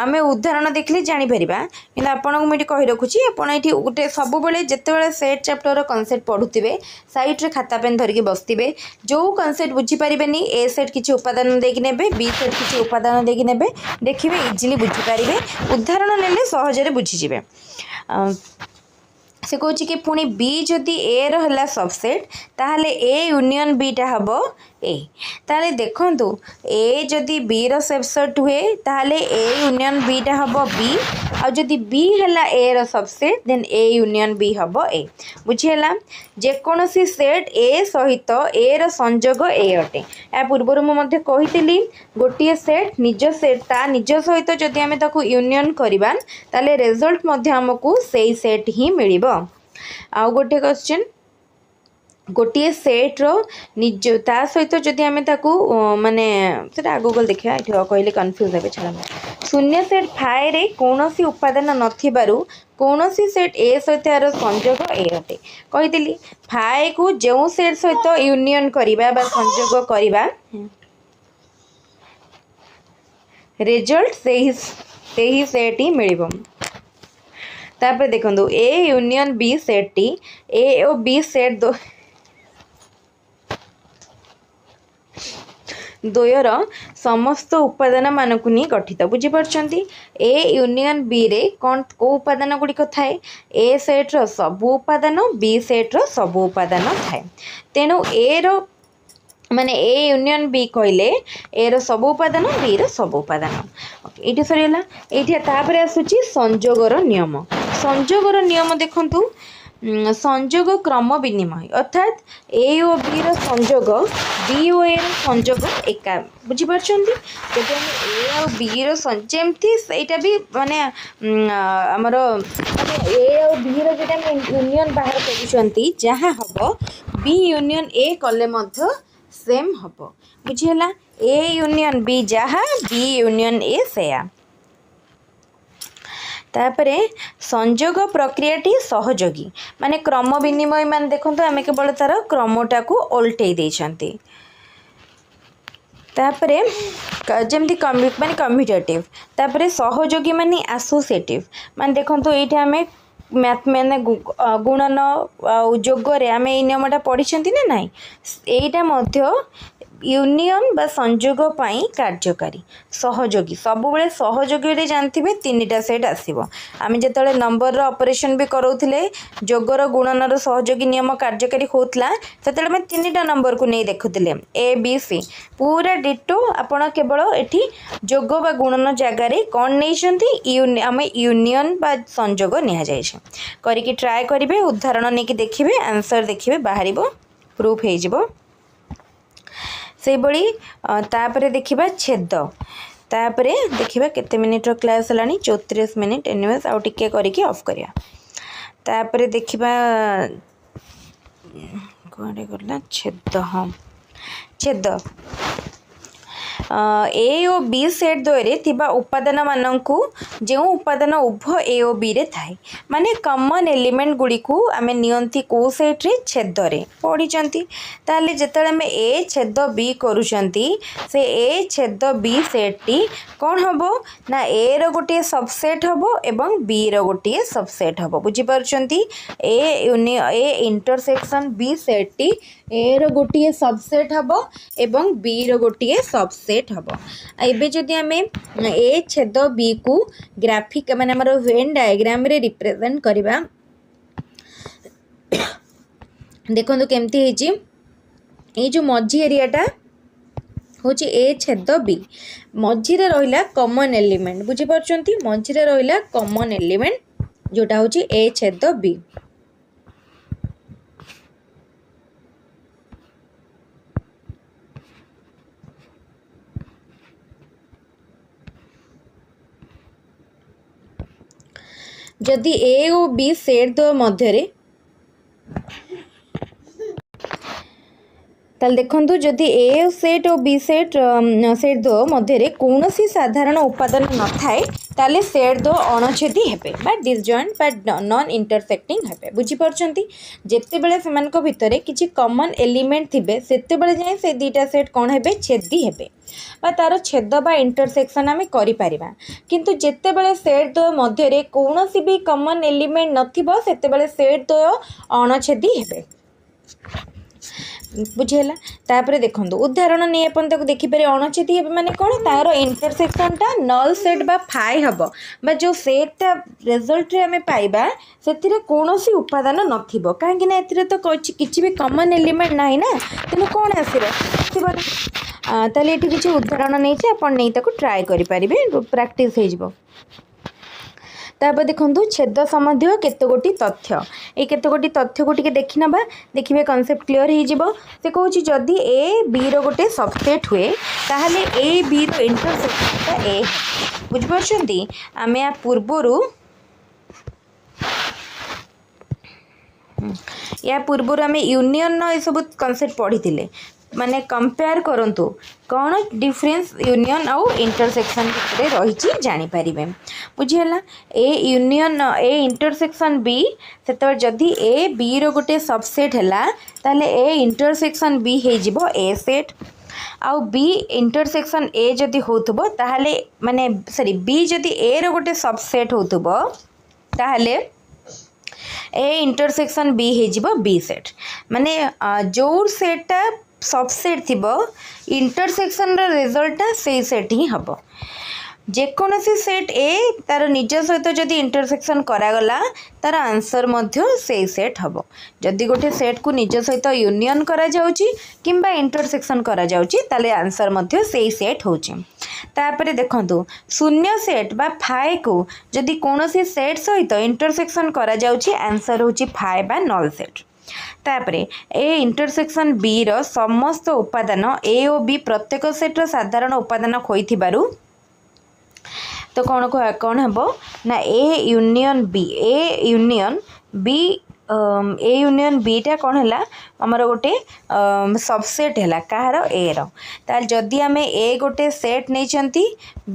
ଆମେ ଉଦାହରଣ ଦେଖିଲେ ଜାଣିପାରିବା। କିନ୍ତୁ ଆପଣଙ୍କୁ ମୁଁ ଏଠି କହି ରଖୁଛି, ଆପଣ ଏଠି ଗୋଟେ ସବୁବେଳେ ଯେତେବେଳେ ସେଟ୍ ଚାପ୍ଟରର କନସେପ୍ଟ ପଢ଼ୁଥିବେ ସାଇଡ଼୍ରେ ଖାତା ପେନ୍ ଧରିକି ବସିଥିବେ। ଯେଉଁ କନସେପ୍ଟ ବୁଝିପାରିବେନି ଏ ସେଟ୍ କିଛି ଉପାଦାନ ଦେଇକି ନେବେ, ବି ସେଟ୍ କିଛି ଉପାଦାନ ଦେଇକି ନେବେ, ଦେଖିବେ ଇଜିଲି ବୁଝିପାରିବେ। ଉଦାହରଣ ନେଲେ ସହଜରେ ବୁଝିଯିବେ। से कौच कि पुणी बी जदि ए रहा सबसेट ताहले ए यूनियन बीटा हम ए, ताहले देखंतु ए जदि बी रो सबसेट हुए ताहले ए यूनियन बीटा हम बी, आ जदि बी है ए रो subset then A union B हम ए। बुझीगला, जेकोसी सेट ए सहित ए रो संजोग ए अटे। या पूर्वर मुझे कही गोटे सेट निज सेट ता निज सहित जदि आम ताकू यूनियन करवा ताले रिजल्ट आमको से सेट ही मिलिबो। आउ गोटे क्वेश्चन, गोटे सेट्र निज ता सहित जदि आम ताकू माने से आगो गल देखा ये कहले कन्फ्यूज हे छाड़। शून्य सेट फाए रे कौनसी उपादान नथिबारु कौनसी सेट ए सहित यार संजोग ए अटे। कही फाए को जो सेट सहित यूनियन करिबा बा संजोग करिबा रिजल्ट से ही सेट ही मिलिबो। तापर देखो ए यूनियन बी सेट टी ए और बी सेट द्वयर समस्त उपादान मानक नहीं गठित। बुझीपार्छंती ए यूनियन बी रे कौन को उपादान गुड़िक थाए, ए सेट्र सबू उपादान बी सेट्र सबू उपादान थाए। तेणु ए रो माने ए यूनियन बी कहले ए रो सब उपादान बी रो सब उपादान। ये सरीगला। ये तापर आसूची संजोगर नियम। संजोगर नियम देखंतु, संजोग क्रम विनिमय अर्थात ए और बी रो संजोग बी और ए रो संजोग एका। बुझीपार्छंती जदि हम ए और बी रो जेमती सेटा भी माने हमर माने ए और बी रो जेटा यूनियन बाहर करूछंती जहाँ हबो बी यूनियन ए कले मध्य सेम हम। बुझीगला, ए यूनियन बी जहाँ बी यूनियन ए सेया। तापरे संजोग प्रक्रियाटी सहयोगी माने क्रम विनिमय मान देखो आम केवल तार क्रमटा को ओल्टे देछंती। तापरे जमती माने कम्यूटेटिव, तापरे सहयोगी माने एसोसिएटिव माने देखो ये आम मैथ मैंने गुणन जोगरे आम ये नियमटा पढ़ी ना नाई, एटा मध्य यूनियन बा संजोग पाई कार्यकारी सहयोगी सबुबले सहयोगी जानते तीन टा सेट आसो। आम जो नंबर ऑपरेशन भी करोले जोगर गुणनर सहयोगी नियम कार्यकारी होता से तीन टा नंबर को नहीं देखुले ए बी सी पूरा डिटो आपण केवल एटी जोग बा गुणन जगार कौन नहीं आम यूनियन बा संजोग नि करके ट्राए करेंगे। उदाहरण नहीं देखिए आंसर देखिए बाहर प्रूफ हो से बड़ी। तापरे देखिबा छेद, तापरे देखिबा केते मिनिट क्लास हलानी 34 मिनिट। एनीवेज आउ टिके करके ऑफ करिया। तापरे देखिबा कोडे करला छेद। हाँ छेद ए और बी सेट द्वय थिबा उपादान मानकु जो उपादान उभय ए और बी रे थाए माने कॉमन एलिमेंट गुडी को आमे नियंती को सेट रे छेद रे पढी चंती ताले जेतले आमे ए छेद बी करूचंती से ए छेद बी सेट टी कोन हबो ना ए रो गोटे सबसेट हबो एवं बी रो गोटे सबसेट हबो बुझी पारुचंती ए इंटरसेक्शन बी सेट टी ए रो गोटे सबसेट हबो एवं बी रो गोटे सबसेट हबो एबे जदि आमे ए छेद बी को ग्राफिक माने हमर वेन डायग्राम रे रिप्रेजेंट करबा देखो केमती है ये जो मझी एरियाटा हूँ ए छेद बी मझी रहा कॉमन एलिमेंट बुझीपार मझी रहा कॉमन एलिमेंट जोटा हूँ ए छेद बी जदि ए और बी सेट दो मध्य ताल देखंतु जदि ए सेट और बी सेट सेट दो मध्य कौन सी साधारण उपादान न थाए ताले सेट दो अणछेदी हेबे बा डिसजॉइंट बा नॉन इंटरसेक्टिंग हेबे बुझी परछंती जेते बेले सेमानक भितरे किछि कॉमन एलिमेंट थिबे सेते बेले जाय से दीटा सेट कोन हेबे छेदी हेबे बा तार छेद बा इंटरसेक्शन आमे करि परिबा किंतु जेते बेले सेट दो मध्य रे कोनोसी भी कॉमन एलिमेंट नथिबो सेते बेले सेट दो अणछेदी हेबे बुझेला तापर देखंतु उदाहरण नहीं अपन तक देखि पारे अणछेदी हेबे माने कोन तार इंटरसेक्शन टा नल सेट बा फाई हबो बा जो सेट ता रिजल्ट रे हमें पाइबा सेतिरे कोनोसी उपादान नथिबो काहे कि ना एतिरे तो किछि भी कॉमन एलिमेंट नाही ना तने कोन आसीरो थिबो ताले एठी किछि उदाहरण नहीं छै अपन नहीं ताको ट्राई करि परिबे प्रैक्टिस हे जिवो तापर देखो छेद संबंधी केतगोटी तथ्य ये केतगोटी तथ्य को टिके देखि नबा देखिबे कांसेप्ट क्लियर हो जिवो से कहूची जदि ए बी रो गोटे सबसेट हुए ताहले A B row intersection A बुझ परछंती आमे आ पूर्वरु या पूर्वरु आमे यूनियन नो ए सब कांसेप्ट पढ़ी थिले माने कंपेयर करंतु कौन डिफरेंस यूनियन आउ इंटरसेक्शन भितर रही जानी पारिबे बुझीला A union A intersection B set जदि ए बी रो गोटे सबसेट हैला ताले ए इंटरसेक्शन बी हे जिवो ए सेट आउ बी इंटरसेक्शन ए जदि होतबो ताहले माने सॉरी बी जदि ए रो गोटे सबसेट होतबो ताहले ए इंटरसेक्शन बी हे जिवो बी सेट माने जो सेटा सबसेट थिबो इंटरसेक्शन रो रिजल्ट से सेट ही हबो जेकोसी सेट ए तार निज सहित जदि इंटरसेक्शन करागला तार आंसर मध्य से सेट हबो जदि गोटे सेट को निज सहित यूनियन करा जाउची किंबा इंटरसेक्शन करा जाउची ताले आंसर मध्य से सेट होची तापरे देखंतु शून्य सेट बा फाई को जदि कोनोसी सेट सहित इंटरसेक्शन करा जाउची आंसर होची फाई बा नल सेट तापरे ए इंटरसेक्शन बी रो समस्त उपादान ए और बी प्रत्येक सेट रो साधारण उपादान होइथिबारु तो कौन हम ना ए यूनियन बी टा कौन है आमर गोटे सबसेट है कहार ए रो जदि आम ए गोटे सेट नहीं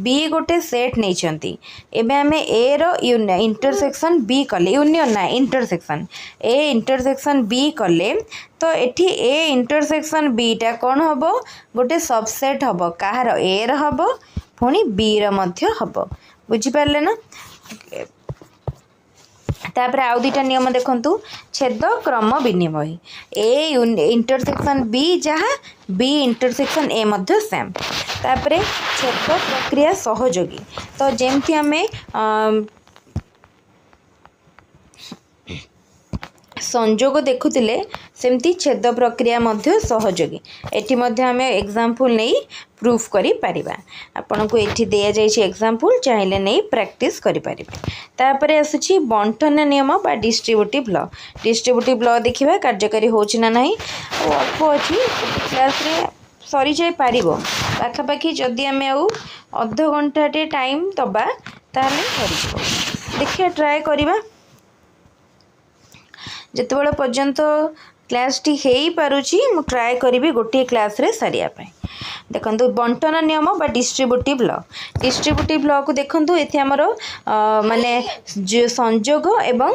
बी गोटे सेट नहीं एवं आम ए रो इंटरसेक्शन बी कले यूनियन ना इंटरसेक्शन ए इंटरसेक्शन बी कले तो एठी ए इंटरसेक्शन बी टा कौन हम गोटे सबसेट हम कहार ए रो हम पुणी बी रध्य हम बुझिपारे ना तापर आउ दुटा नियम देखंतु छेद क्रम विनिमय ए इंटरसेक्शन बी जहाँ बी इंटरसेक्शन ए मध्य सेम तापर छेद प्रक्रिया सहयोगी तो जेमती आमे संजोग देखुले सेमती छेद प्रक्रिया मध्य सहयोगी एटी मध्य आमे एग्जांपल नहीं प्रूफ करि परिबा आपन को एठी दिया जाय एग्जांपल चाहिले नहीं प्रैक्टिस करि परिबे तापरे आसुची बंटन नियम बा डिस्ट्रीब्यूटिव लॉ देखिबा कार्यकारी होछि ना नहीं अल्प अछि क्लास रे सरी जाय पारिबो पाखा पाखी जदी आमे आउ अध घंटाटे टाइम दबा ताले करिबो देखिया ट्राई करिबा जेतेबेले पर्यंत क्लास टी हेई पारुची मु ट्राए करी गोटे क्लास रे सारिया देखो बंटन नियम बा डिस्ट्रीब्यूटिव लॉ को देखो ये आमर माने संजोग एवं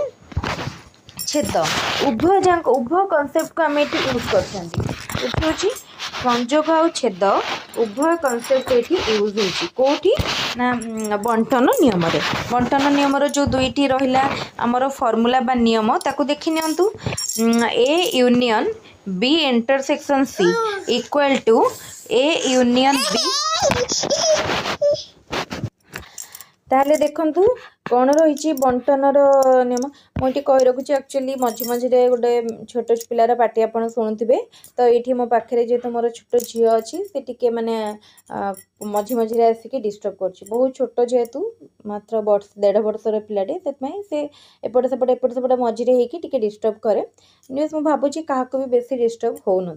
छेद उभय कॉन्सेप्ट को आम ये यूज कर संजोग आ छेद उभय कॉन्सेप्ट ये यूज होती ना बंटन नियम जो दुईटी रहिला आमर फॉर्मूला बा नियम ताकू देखि नियंतु A union B intersection C equal to A union B ताहले देखंतु कौन रही बंटनर नियम मुझे कही रखुच्छी एक्चुअली मझे मझे गोटे छोट पिलार पार्टी आप शुणुवे तो ये मो पाखे जेहतु मोर छोट झी अच्छी से टी मैंने मझे मझे आसिक डिस्टर्ब कर बहुत छोट जेहेतु मात्र 1.5 वर्षर पिलाटे से एपटे सेपटे मझे होकर डिस्टर्ब कै न्यूज मुझे भावुँ क्या भी बेसी डिस्टर्ब हो न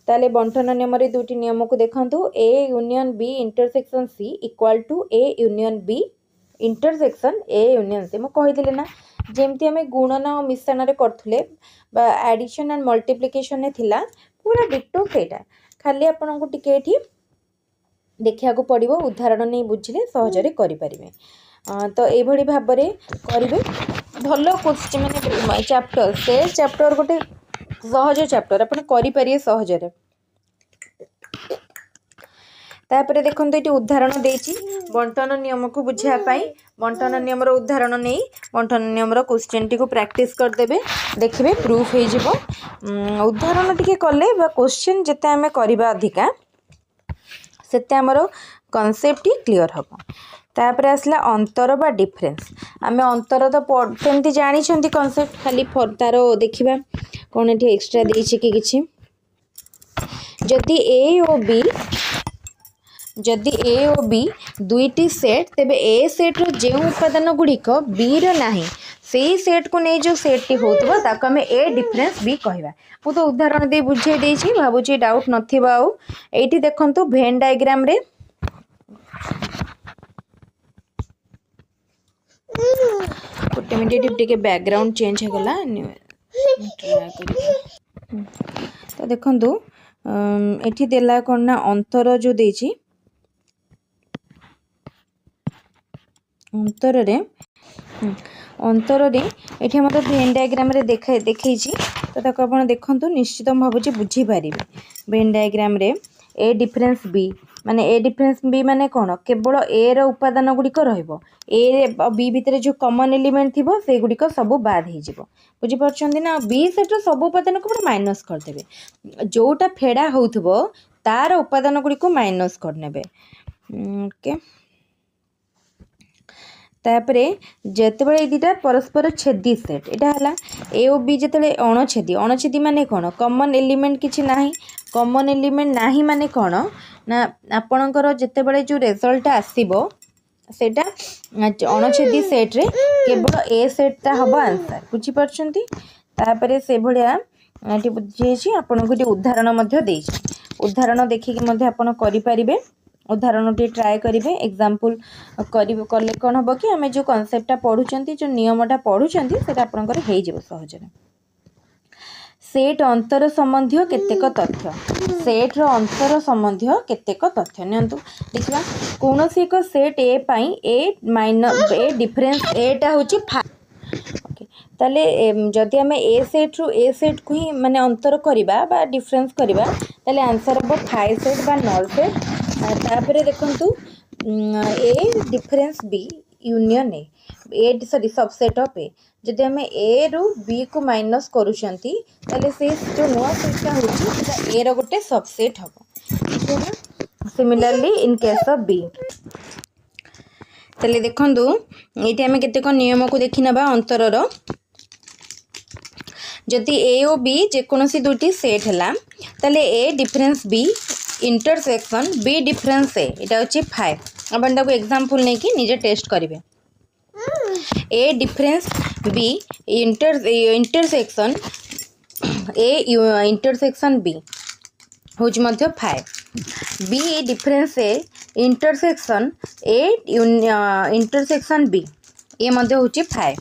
ताले बंटन नियम दुईटी नियम को देखु A union B intersection C equal to A union B intersection A union C मुझे ना जमती आम गुणन और मिश्रण करथुले एडिशन एंड मल्टीप्लिकेशन थिला पूरा डिटो सेटा खाली आपन को टिके एठी देखिया को पड़िबो उदाहरण नहीं बुझिले सहजरे करि परिबे तो ए भली भाबरे करिवे भलो क्वेश्चन माने चैप्टर से चैप्टर गोटे सहज चैप्टर अपन करि परिए सहजरे तापर देखो ये उदाहरण देछि बंटन नियम को बुझापाई बंटन नियम उदाहरण नहीं बंटन नियम क्वेश्चन टी को प्रैक्टिस करदे देखिए प्रूफ हो उदाहरण टी कले क्वेश्चन जिते आम करवा अधिका सेते आमर कॉन्सेप्ट क्लियर हम तापर आसला अंतर बा डिफरेंस आम अंतर तो सेमती जानी कॉन्सेप्ट खाली तार देखा कौन ये एक्स्ट्रा देछि कि किछि जदि ए और बी दुईटी सेट तेबे ए सेट रो जो उपादान गुड़िक बी रो नाही से सेट को नहीं जो सेट टी होतबो ताको हमें ए डिफरेंस बी कहबा मु तो उदाहरण दे बुझे देछि भाबुची डाउट नथिबा आ एठी देखंतु वेन डायग्राम रे गोटे मिनट टिके बैकग्राउंड चेंज हो गला तो देखंतु एठी देला कोन ना अंतर जो देछि अंतर ये मत वेन डायग्राम रे देखई तो ताको आपण देखंतु निश्चित भावुची बुझी पारे वेन डायग्राम रे ए डिफरेंस बी माने कौन केवल ए रो उपादान गुड़िक रहिबो ए बी भितर जो कॉमन एलिमेंट थिबो से गुड़िक सब बाद हो जिवो बुझी परछंदी ना बी सेट रो सब उपादान को माइनस कर देबे जोटा फेडा होउथबो तार उपादान गुड़िक माइनस कर नेबे ओके तापरे जेतेबेले दीटा परस्पर छेदी सेट एटा हला ए और बी जेतेबेले अणछेदी माने कोन कॉमन एलिमेंट किछि नाही कॉमन एलिमेंट नाही माने कोन ना आपणकर जेतेबेले जो रिजल्ट आसीबो सेटा अणछेदी सेट रे केवल ए सेट ता हबो आंसर बुझी परछंती तापरे से भलिया एटी बुझिछि आपन को उदाहरण मध्ये देछि उदाहरण देखि कि मध्ये आपन करि परिबे उदाहरण टी ट्राए करेंगे एग्जाम्पल कले कौन हम कि आम जो कॉन्सेप्टा पढ़ुंट जो नियमटा पढ़ुंट से आपंकर सहज सेट अंतर संबंधी केतेक तथ्य सेट रो अंतर संबंधी केतेक तथ्य नियंतु देखिबा कौन सी एक सेट ए पाई ए माइनस ए डिफरेंस एटा होची 5 ओके ताले जदि आम ए सेट रु ए सेट को ही माने अंतर करबा बा डिफरेंस करबा ताले आंसर हम 5 सेट बा नल सेट तापर देखंतु A difference B union A sorry subset of A जदि आम ए रु बी को माइनस करूछंती ताले से जो नुआ सेटटा होची सेटा ए रो गोटे सबसेट हबो similarly in case of B ताले देखंतु एटी आम केतेक नियम को देखि नबा अंतर रो जदि ए और बी जेकोसी दुटी सेट हला ताले A difference B intersection B difference एटा होची 5 अपन ताको एग्जांपल नै कि निजे टेस्ट करिवे A difference B intersection A intersection B होची मध्य 5 B difference A intersection A intersection B ये मध्य होची 5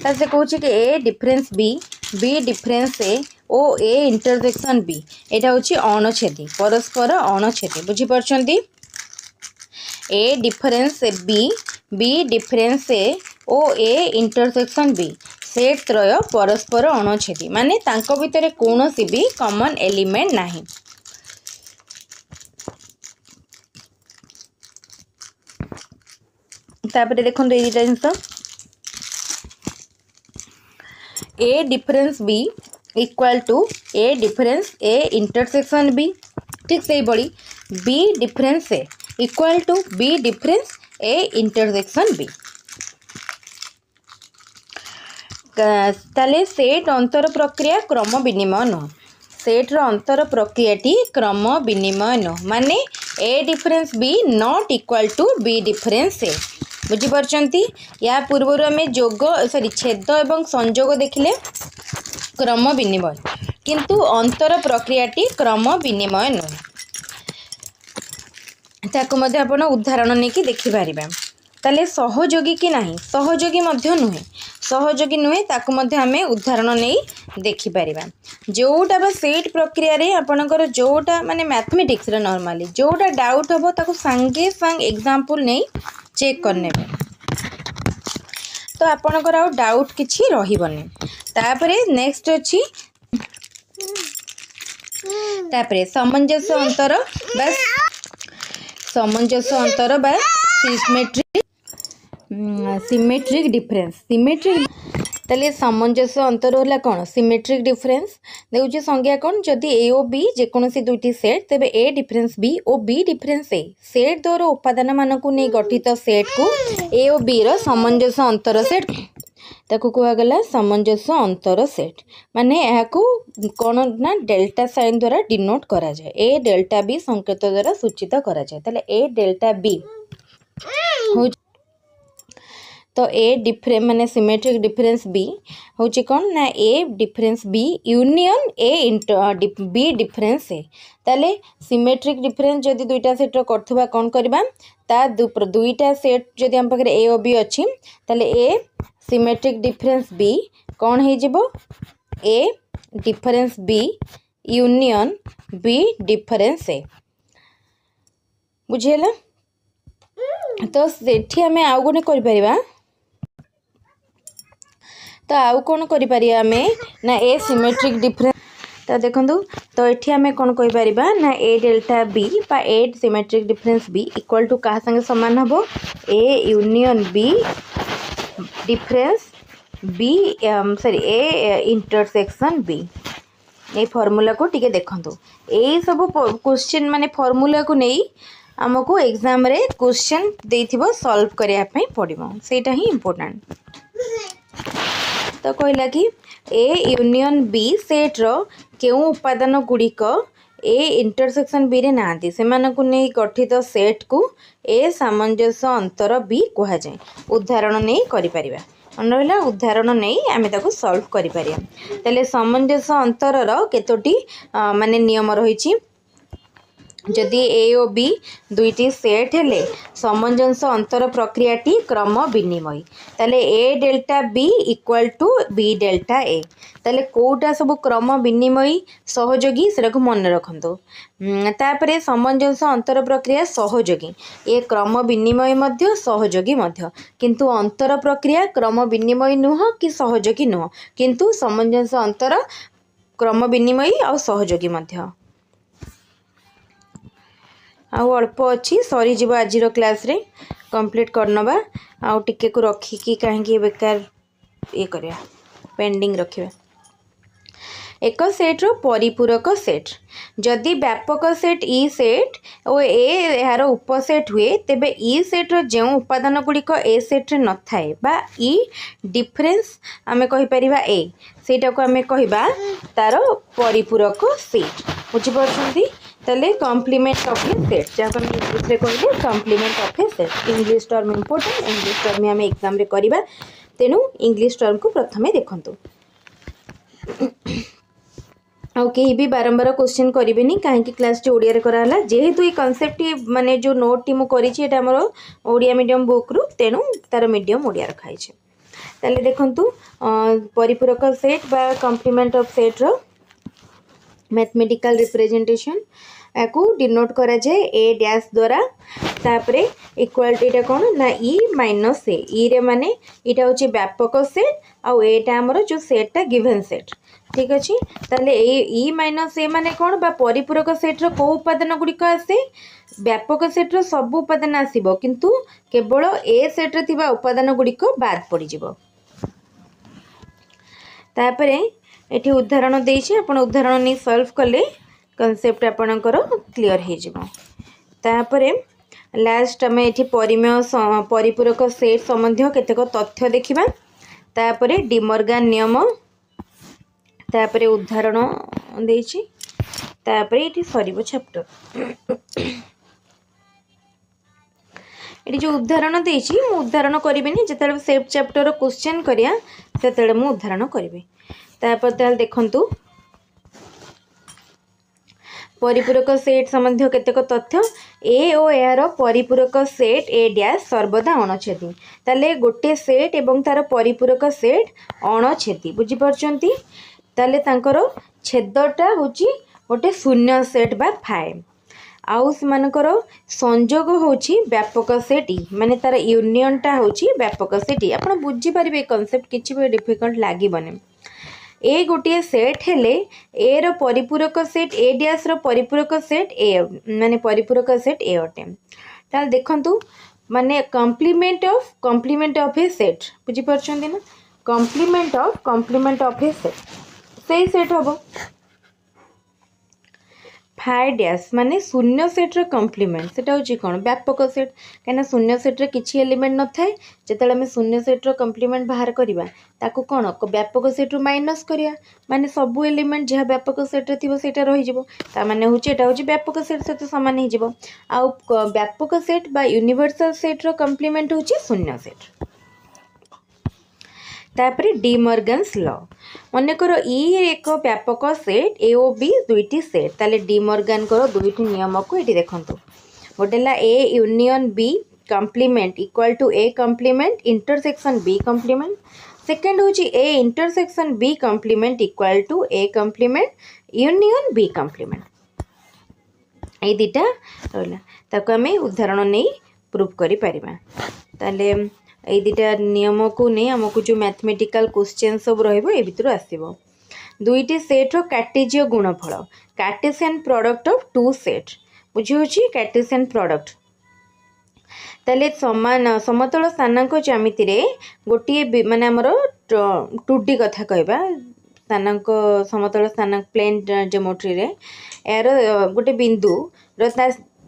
तासे कहूची कि A difference B B difference A ओ ए इंटरसेक्शन बी एटा होची अणछेदी परस्पर अणछेदी बुझीपारछंती A difference B B difference A ओ ए इंटरसेक्शन बी सेट त्रय परस्पर अणछेदी माने तांको भितर कोनोसी भी कॉमन एलिमेंट नाही। तापरे देखंतु ए जिंस A difference B equal to A difference A intersection B ठीक से बड़ी B difference A equal to B difference A intersection B ताले सेट अंतर प्रक्रिया क्रम विनिमय नुह सेट रो अंतर प्रक्रियाटी क्रम विनिमय नुह माने A difference B not equal to B difference A बुझीपारछंती या पूर्वर आम जोग सॉरी छेद एवं संजोग देखिले क्रम विनिमय किंतु अंतर प्रक्रियाटी क्रम विनिमय नुह ताको मध्य आपण उदाहरण नहीं देखि पारिबा ताले सहयोगी कि नाही सहयोगी मध्य नुहे सहयोगी नुहे ताको मध्य आमे उदाहरण नहीं देखि पारिबा जोटा बा सेट प्रक्रिया रे आपणकर जोटा माने मैथमेटिक्स रे नॉर्मली जोटा डाउट हबो ताको संगे संग एग्जांपल नहीं चेक करने तो आपणकर आ डाउट किछि रहिबनी तापरे नेक्स्ट अछि तापरे सामंजस्य अंतर बस सामंजस्य अंतर बा सिमेट्रिक डिफरेंस सिमेट्रिक ताले सामंजस्य अंतर होला कौन सिमेट्रिक डिफरेंस देखुचे संज्ञा कौन जदि ए ओ बी जेकोसी दुईटी सेट तेबे ए डिफरेंस बी ओ बी डिफरेंस ए सेट द्वारा उपादान मानक नहीं गठित सेट को ए ओ बी रो सामंजस्य अंतर सेट ताको कहगला सामंजस्य अंतर सेट माने याकू कौन ना डेल्टा साइन द्वारा डिनोट करा जाए ए डेल्टा बी संकेत द्वारा सूचित करा जाए ताले ए डेल्टा बी तो ए डिफरेंस माने सिमेट्रिक डिफरेंस बी होची कौन ना A difference B union A B difference A ताले सिमेट्रिक डिफरेंस जदि दुईटा सेट रो करथबा कौन करबा ता दुईटा सेट जदि हम पाखरे ए ओ बी अछि ताले ए सिमेट्रिक डिफरेंस बी कौन हे जिवो A difference B union B difference A बुझेला तो सेठी हमें आउ गोने करि परिबा तो आउ कौन करिपारिया आमे ना ए सिमेट्रिक डिफरेंस तो देखंतु तो एठी आमे कौन कहि परिबा ना ए डेल्टा बी बा A symmetric difference B equal to कहा संगे समान हबो A union B difference B sorry A intersection B A formula को टिके देखंतु ए सब क्वेश्चन माने फार्मूला को नहीं आमको एग्जाम रे क्वेश्चन देथिबो सॉल्व करिया पई पड़िबो सेटा ही इंपोर्टेंट तो कहला कि ए यूनियन बी सेट रो केउ उपादान गुड़िक ए इंटरसेक्शन बी रे नांती से मानकु नै गठित सेट को ए सामंजस्य अंतर बी कहा जाए उदाहरण नहीं करि परिबा अनरला उदाहरण नहीं आमे ताको सॉल्व करि परिया तले सामंजस्य अंतर रो केतोटी माने नियम रहिछि जदि ए ओ बी दुईटी सेट हेले सामंजस्य अंतर प्रक्रियाटी क्रम विनिमय ताले A delta B equal to B delta A ताले कोटा सब क्रम विनिमय सहयोगी सेटा को मन रखंतो तापरे सामंजस्य अंतर प्रक्रिया सहयोगी ए क्रम विनिमय मध्य सहयोगी मध्य किंतु अंतर प्रक्रिया क्रम विनिमय नुह कि सहयोगी नुह किंतु सामंजस्य अंतर क्रम विनिमय और सहयोगी मध्य आउ अल्प अच्छी सरी जीव आज क्लास रे कंप्लीट करनबा आउ टिके को रखिकी कहीं बेकार ये करिया पेंडिंग रखिबा एक सेट रो परिपूरक सेट जदि व्यापक सेट ई सेट और ए यार उपसेट हुए तेबे ई सेट रो जे उपादान गुड़िक ए सेट रे न थाए बा ई डिफरेंस आमे कहि परिबा ए सेटा को आमे कहिबा तार परिपूरक सेट बुझि परछंती तले कॉम्प्लीमेंट ऑफ ए सेट जहाँ हम इंग्लिश रे कहले complement of A set English term important English term आम एग्जाम रे करिबा तेनु इंग्लिश टर्म को प्रथमे देखंतु आउ कहीं भी बारंबार क्वेश्चन करेंगे कहीं क्लास ओडिया रे कराला जेहेतु ये कॉन्सेप्ट माने जो नोट टी मु करिछि एटा हमर ओडिया मीडियम बुक रु तेनु तार मीडियम ओडिया रखाई छे ताले देखंतु परिपूरक सेट बा कॉम्प्लीमेंट ऑफ सेट रो मैथमेटिकल रिप्रेजेंटेशन याकू डिनोट करा जाए ए डैश द्वारा तापरे इक्वल टू इटा कौन ना ई माइनस ए रे माने इटा होची व्यापक सेट आउ एटा हमर जो सेटटा गिवन सेट ठीक अच्छे ताले ई माइनस ए माने कौन बा परिपूरक सेट रो को उपादान गुड़िक आसे व्यापक सेट रो सब उपादान आसीबो किंतु केवल ए सेट रे थिबा उपादान गुड़िक बाद पड़ी जिवो तापरे एठी उदाहरण देइछि आपण उदाहरण नै सॉल्व कले कॉन्सेप्ट आपणकर क्लियर हो जिवो तापरे लास्ट आम ये परिमेय परिपूरक सेट संबंधी केतेक तथ्य देखा तापरे डिमर्गान नियम तापरे उदाहरण देइछि तापरे ये सरीबो चैप्टर ये जो उदाहरण देइछि मु उदाहरण करिबिनी जेतेले सेट चैप्टर क्वेश्चन करिया सेतेले मु उदाहरण करिबि तापर ताल देखंतु परिपूरक सेट संबंधी केतेक तथ्य ए ओ यार परिपूरक सेट ए डैश सर्वदा अणछेदी ताले गोटे सेट एवं तार परिपूरक सेट अणछेदी बुझी परछंती ताले तांकर छेदटा होची गोटे शून्य सेट बा फाइव आउ सेमानकर संयोग होची व्यापक सेट ई माने तार यूनियनटा होची व्यापक सेट ई आपण बुझी परिबे कांसेप्ट किछि भी डिफिकल्ट लागिबने ए गोटे सेट हेले ए रो परिपूरक सेट ए डैश रो परिपूरक सेट ए माने परिपूरक सेट ए अटे ताल देखंतु माने कॉम्प्लीमेंट ऑफ ए सेट बुझी परछंदी ना कॉम्प्लीमेंट ऑफ ए सेट सेही सेट हबो फाइव डैश माने शून्य सेट रो कॉम्प्लीमेंट सेटा होची कोन व्यापक सेट कहना शून्य सेट रे किछि एलिमेंट न थाए जेतेले हम शून्य सेट रो कॉम्प्लीमेंट बाहर करिबा ताकू कोन व्यापक सेट रो माइनस करिया माने सब एलिमेंट जे व्यापक सेट रे थिबो सेटा रहि जिवो ता माने होची एटा होची व्यापक सेट सहित समान हि जिवो आ व्यापक सेट बा यूनिवर्सल सेट रो कॉम्प्लीमेंट होची शून्य सेट तापरे डी मॉर्गन्स लॉ मनेकर ई एक व्यापक सेट ए ओ बी दुईटी सेट ताले डी मॉर्गन कर दुईटी नियम को एटी देखंतु गोटेला A union B complement equal to A complement intersection B complement second होची A intersection B complement equal to A complement union B complement A दिटा रहला ताको हमें उदाहरण नै प्रूफ करि परिबा ताले ये दुटा नियम को नहीं आमको जो मैथमेटिकल क्वेश्चन सब भितर आसो दुईटी सेट रो कार्टेजीय गुणफल Cartesian product of two set बुझी कार्टेशियन प्रोडक्ट ताले समान समतल स्थानांक ज्यामिति रे गोटे माने हमर 2D कथा कहबा स्थानांक समतल स्थानांक प्लेन ज्योमेट्री रे यार गोटे बिंदु रो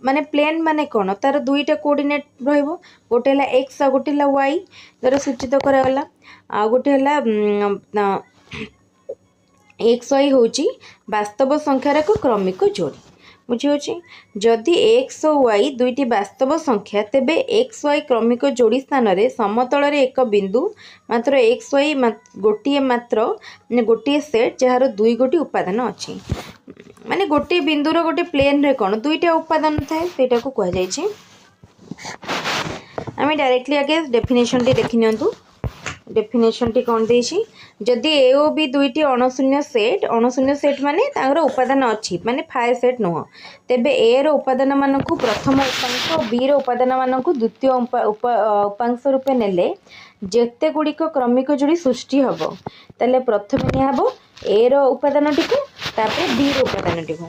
माने प्लेन माने कौन तार दुईटा कोऑर्डिनेट रहिबो गोटे हला x आ गोटे हला y द्वारा सूचित करागला आ गोटे हला x y होची वास्तव संख्यार एक क्रमिक जोड़ी बुझी होची जदि x और y दुईटी वास्तव संख्या तेबे x y क्रमिक जोड़ी स्थान रे समतल रे एक बिंदु मात्र x y गोटे मात्र गोटे सेट जहार दुई गोटी उपादान अछि माने गोटे बिंदुर गोटे प्लेन रे कोन दुईटा उपादान थाए सेटा को कह जाय छी आमे डायरेक्टली आगे डेफिनेशन टी देखि नियंतु डेफिनेशन टी कोन देई छी जदि ए ओ बी दुईटी अणशून्य सेट माने तांगर उपादान अछि माने फाइव सेट नुह तेबे ए रो उपादान मान को प्रथम उपांश और बी रो उपादान मान को द्वितीय उपांश रूपे नेले जेते गुड़िक क्रमिक जोड़ी सृष्टि हबो ताले प्रथम निया हबो ए रो उपादान टिको तापर बी रो उपादान टिको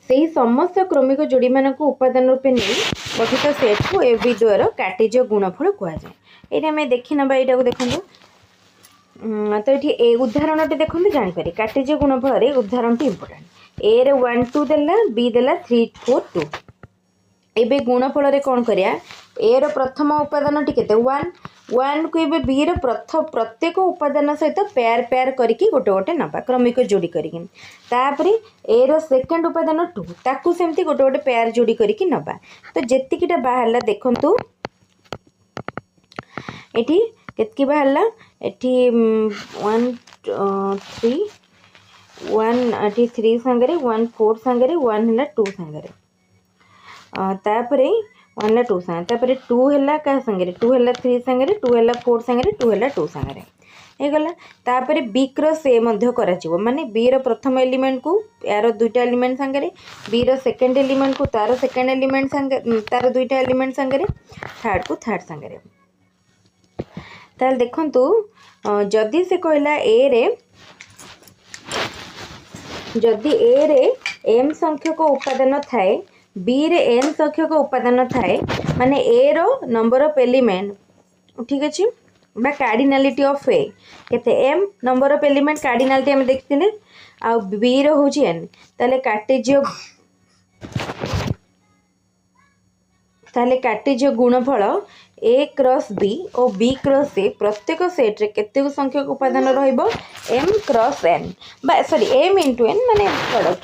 सेही समस्त क्रमिक जोड़ी मान को उपादान रूपे नहीं गठित सेट को ए बी द्वारा कार्टेजीय गुणफल कहा जाए ये आम देखी ना यहाँ को देखो तो ये उदाहरण टी देखते जापर कार्टेजीय गुणफल उदाहरण टी इम्पोर्टाट ए रे 1 2 देला बी देला 3 4 2 एबे गुणफल रे कौन करिया ए रो प्रथम उपादान टी केते 1 को एबे बी रो प्रत्येक उपादान सहित पेयर पेयर करके गोटे गोटे नबा क्रमिक जोड़ी करके तापरे ए रो सेकंड उपादान 2 ताकू सेमती गोटे गोटे पेयर जोड़ी करके नबा तो जेतिकिटा बाहरला देखंतु एठी केतकी बाहरला एठी 1 3 1 एठी 3 संगरे 1 4 संगरे 1 हला 2 संगरे तापरे वन है 2 सांगे तापर 2 है क्या सांगे 2 है 3 सांगे 2 है 4 सांगे 2 है 2 सांगे ହେଇଗଲା। ତାପରେ B କ୍ରସ୍ A ମଧ୍ୟ କରାଯିବ ମାନେ B ର ପ୍ରଥମ ଏଲିମେଣ୍ଟକୁ यार दुईटा एलिमेंट सांगे B ର सेकेंड एलिमेंट को तार सेकेंड एलिमेंट सांगे तार दुईटा एलिमेंट सांगे थर्ड को थर्ड सांगे ताल देखंतु जदि से कहला जदि A रे M संख्यक उपादान थाए B रे N संख्यक उपादान थाए माने A row number of element ठीक अछि बा कार्डिनालिटी ऑफ ए केते M number of element cardinality हम देखथिले आ बी रो होची एन ताले कार्टेजियो गुणफल ए क्रॉस बी और बी क्रॉस ए प्रत्येक सेट रे केते संख्यक उपादान रहइबो एम क्रॉस एन बा सॉरी एम इनटू एन माने प्रोडक्ट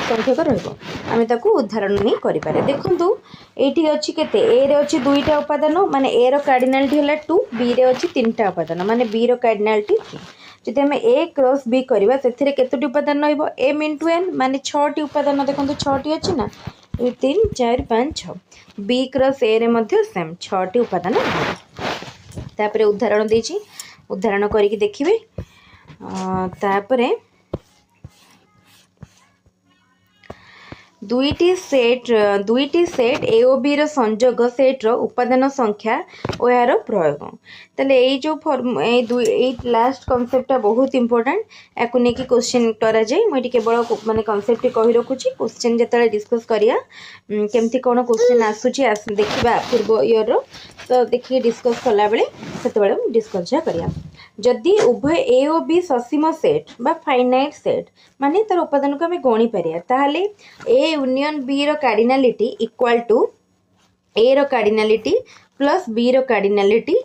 संख्यक रहिबो आमे ताकू उदाहरण नहीं करि पारे देखंतु एठी अछि केते ए रे अछि दुईटा उपादान माने ए रो कार्डिनालिटी हला 2 बी रे अछि तीनटा उपादान माने बी रो कार्डिनालिटी 3 जदि हमें ए क्रॉस बी करबा सेथिरे केतोटी उपादान रहइबो m * n माने 6 टी उपादान देखंतु 6 टी अछि ना 3 4 5 6 बी क्रॉस ए रे मध्ये सेम 6 टी उपादान रहइबो तापरे उदाहरण देछि उदाहरण करिकि देखिबे तापरे दुईटी सेट ए ओ बी रो संयोग सेट रो उपादान संख्या और यार प्रयोग ताले ए जो फॉर्म ए लास्ट कांसेप्ट बहुत इंपोर्टेंट याकू नेकी क्वेश्चन करा जाय मैं केवल माने कांसेप्ट कहि रखुची क्वेश्चन जतले डिस्कस करिया केमती कोन क्वेश्चन आसुची देखिबा पूर्व ईयर रो तो देखि डिस्कस कला बेले सेते बेले डिस्कस करिया जदि उभय ए और बी ससीम सेट बा फाइनाइट सेट माने तार उपादान को हमें गणी परिया ताहले ए यूनियन बी रो कार्डिनालिटी इक्वल टू ए रो कार्डिनालिटी प्लस बी रो cardinality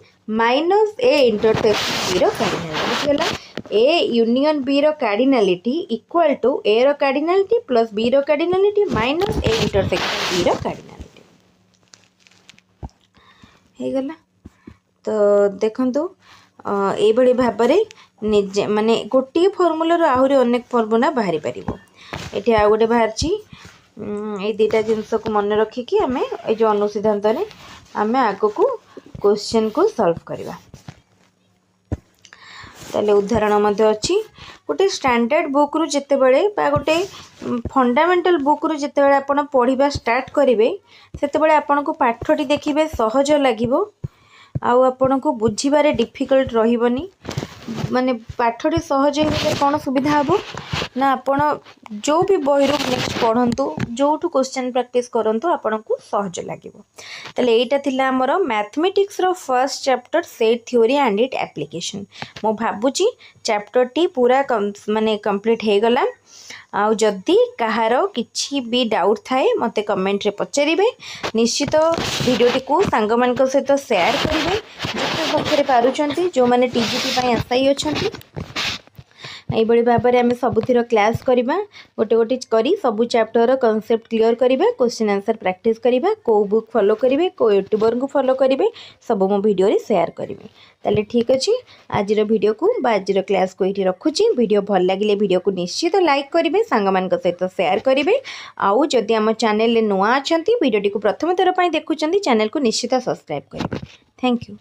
minus A intersection B रो कार्डिनालिटी होला ए यूनियन बी रो कार्डिनालिटी इक्वल टू ए रो कार्डिनालिटी प्लस बी रो cardinality minus A intersection B रो cardinality हे गला तो देखंतु ए बड़ी भाबरे निजे माने गोटे फॉर्मूला रो आहुरी अनेक फॉर्मूला बाहरी परिबो एठी आ गोटे बाहरची ए दुटा जिंस को मन रखी कि हमें ए जो अनुसिद्धांत रे हमें आगो को क्वेश्चन को सॉल्व करबा ताले उदाहरण मध्ये अछि गोटे स्टैंडर्ड बुक रु जते बेले बा गोटे फंडामेंटल बुक रु जते बेले आपण पढिबा स्टार्ट करिवे सेते बेले आपण को पाठटी देखिबे सहज लागिबो आउ आपण को बुझीबारे डिफिकल्ट रहिबनी माने पाठटी सहज हे कोन सुविधा हबो ना आपण जो भी बही रो नेक्स्ट पढंतु जोठु क्वेश्चन प्रैक्टिस करंतु आपण को सहज लागिबो तले एटा थिला हमर मैथमेटिक्स रो first chapter set theory and it application मो भाबुची चैप्टर टी पूरा माने कंप्लीट हे गला आ जदि कहार किछि भी डाउट थाए मते कमेंट रे पचारिबे निश्चित वीडियोटी को सांग मान को सहित शेयर करिवे जते पखरे पारुचंती जो माने टीजीटी पय आसाई अछंती एई बड़ी भाबरे हमें सबुथिर क्लास करिबा गोटे गोटे करी सबु चैप्टर कांसेप्ट क्लियर करिबा क्वेश्चन आंसर प्रैक्टिस करिबा को बुक फॉलो करिवे को यूट्यूबर को फॉलो करिवे सब मो वीडियो रे शेयर करिवे ताले ठीक अछि आजिर वीडियो को बा आजिर क्लास को इठी रखुची वीडियो भल लागिले वीडियो को निश्चित लाइक करिवे सांग मान को सहित शेयर करिवे आउ जदि हम चैनल ले नुआ अछंती वीडियो को प्रथम थर पय देखुचंती चैनल को निश्चित सब्सक्राइब करिवे थैंक यू।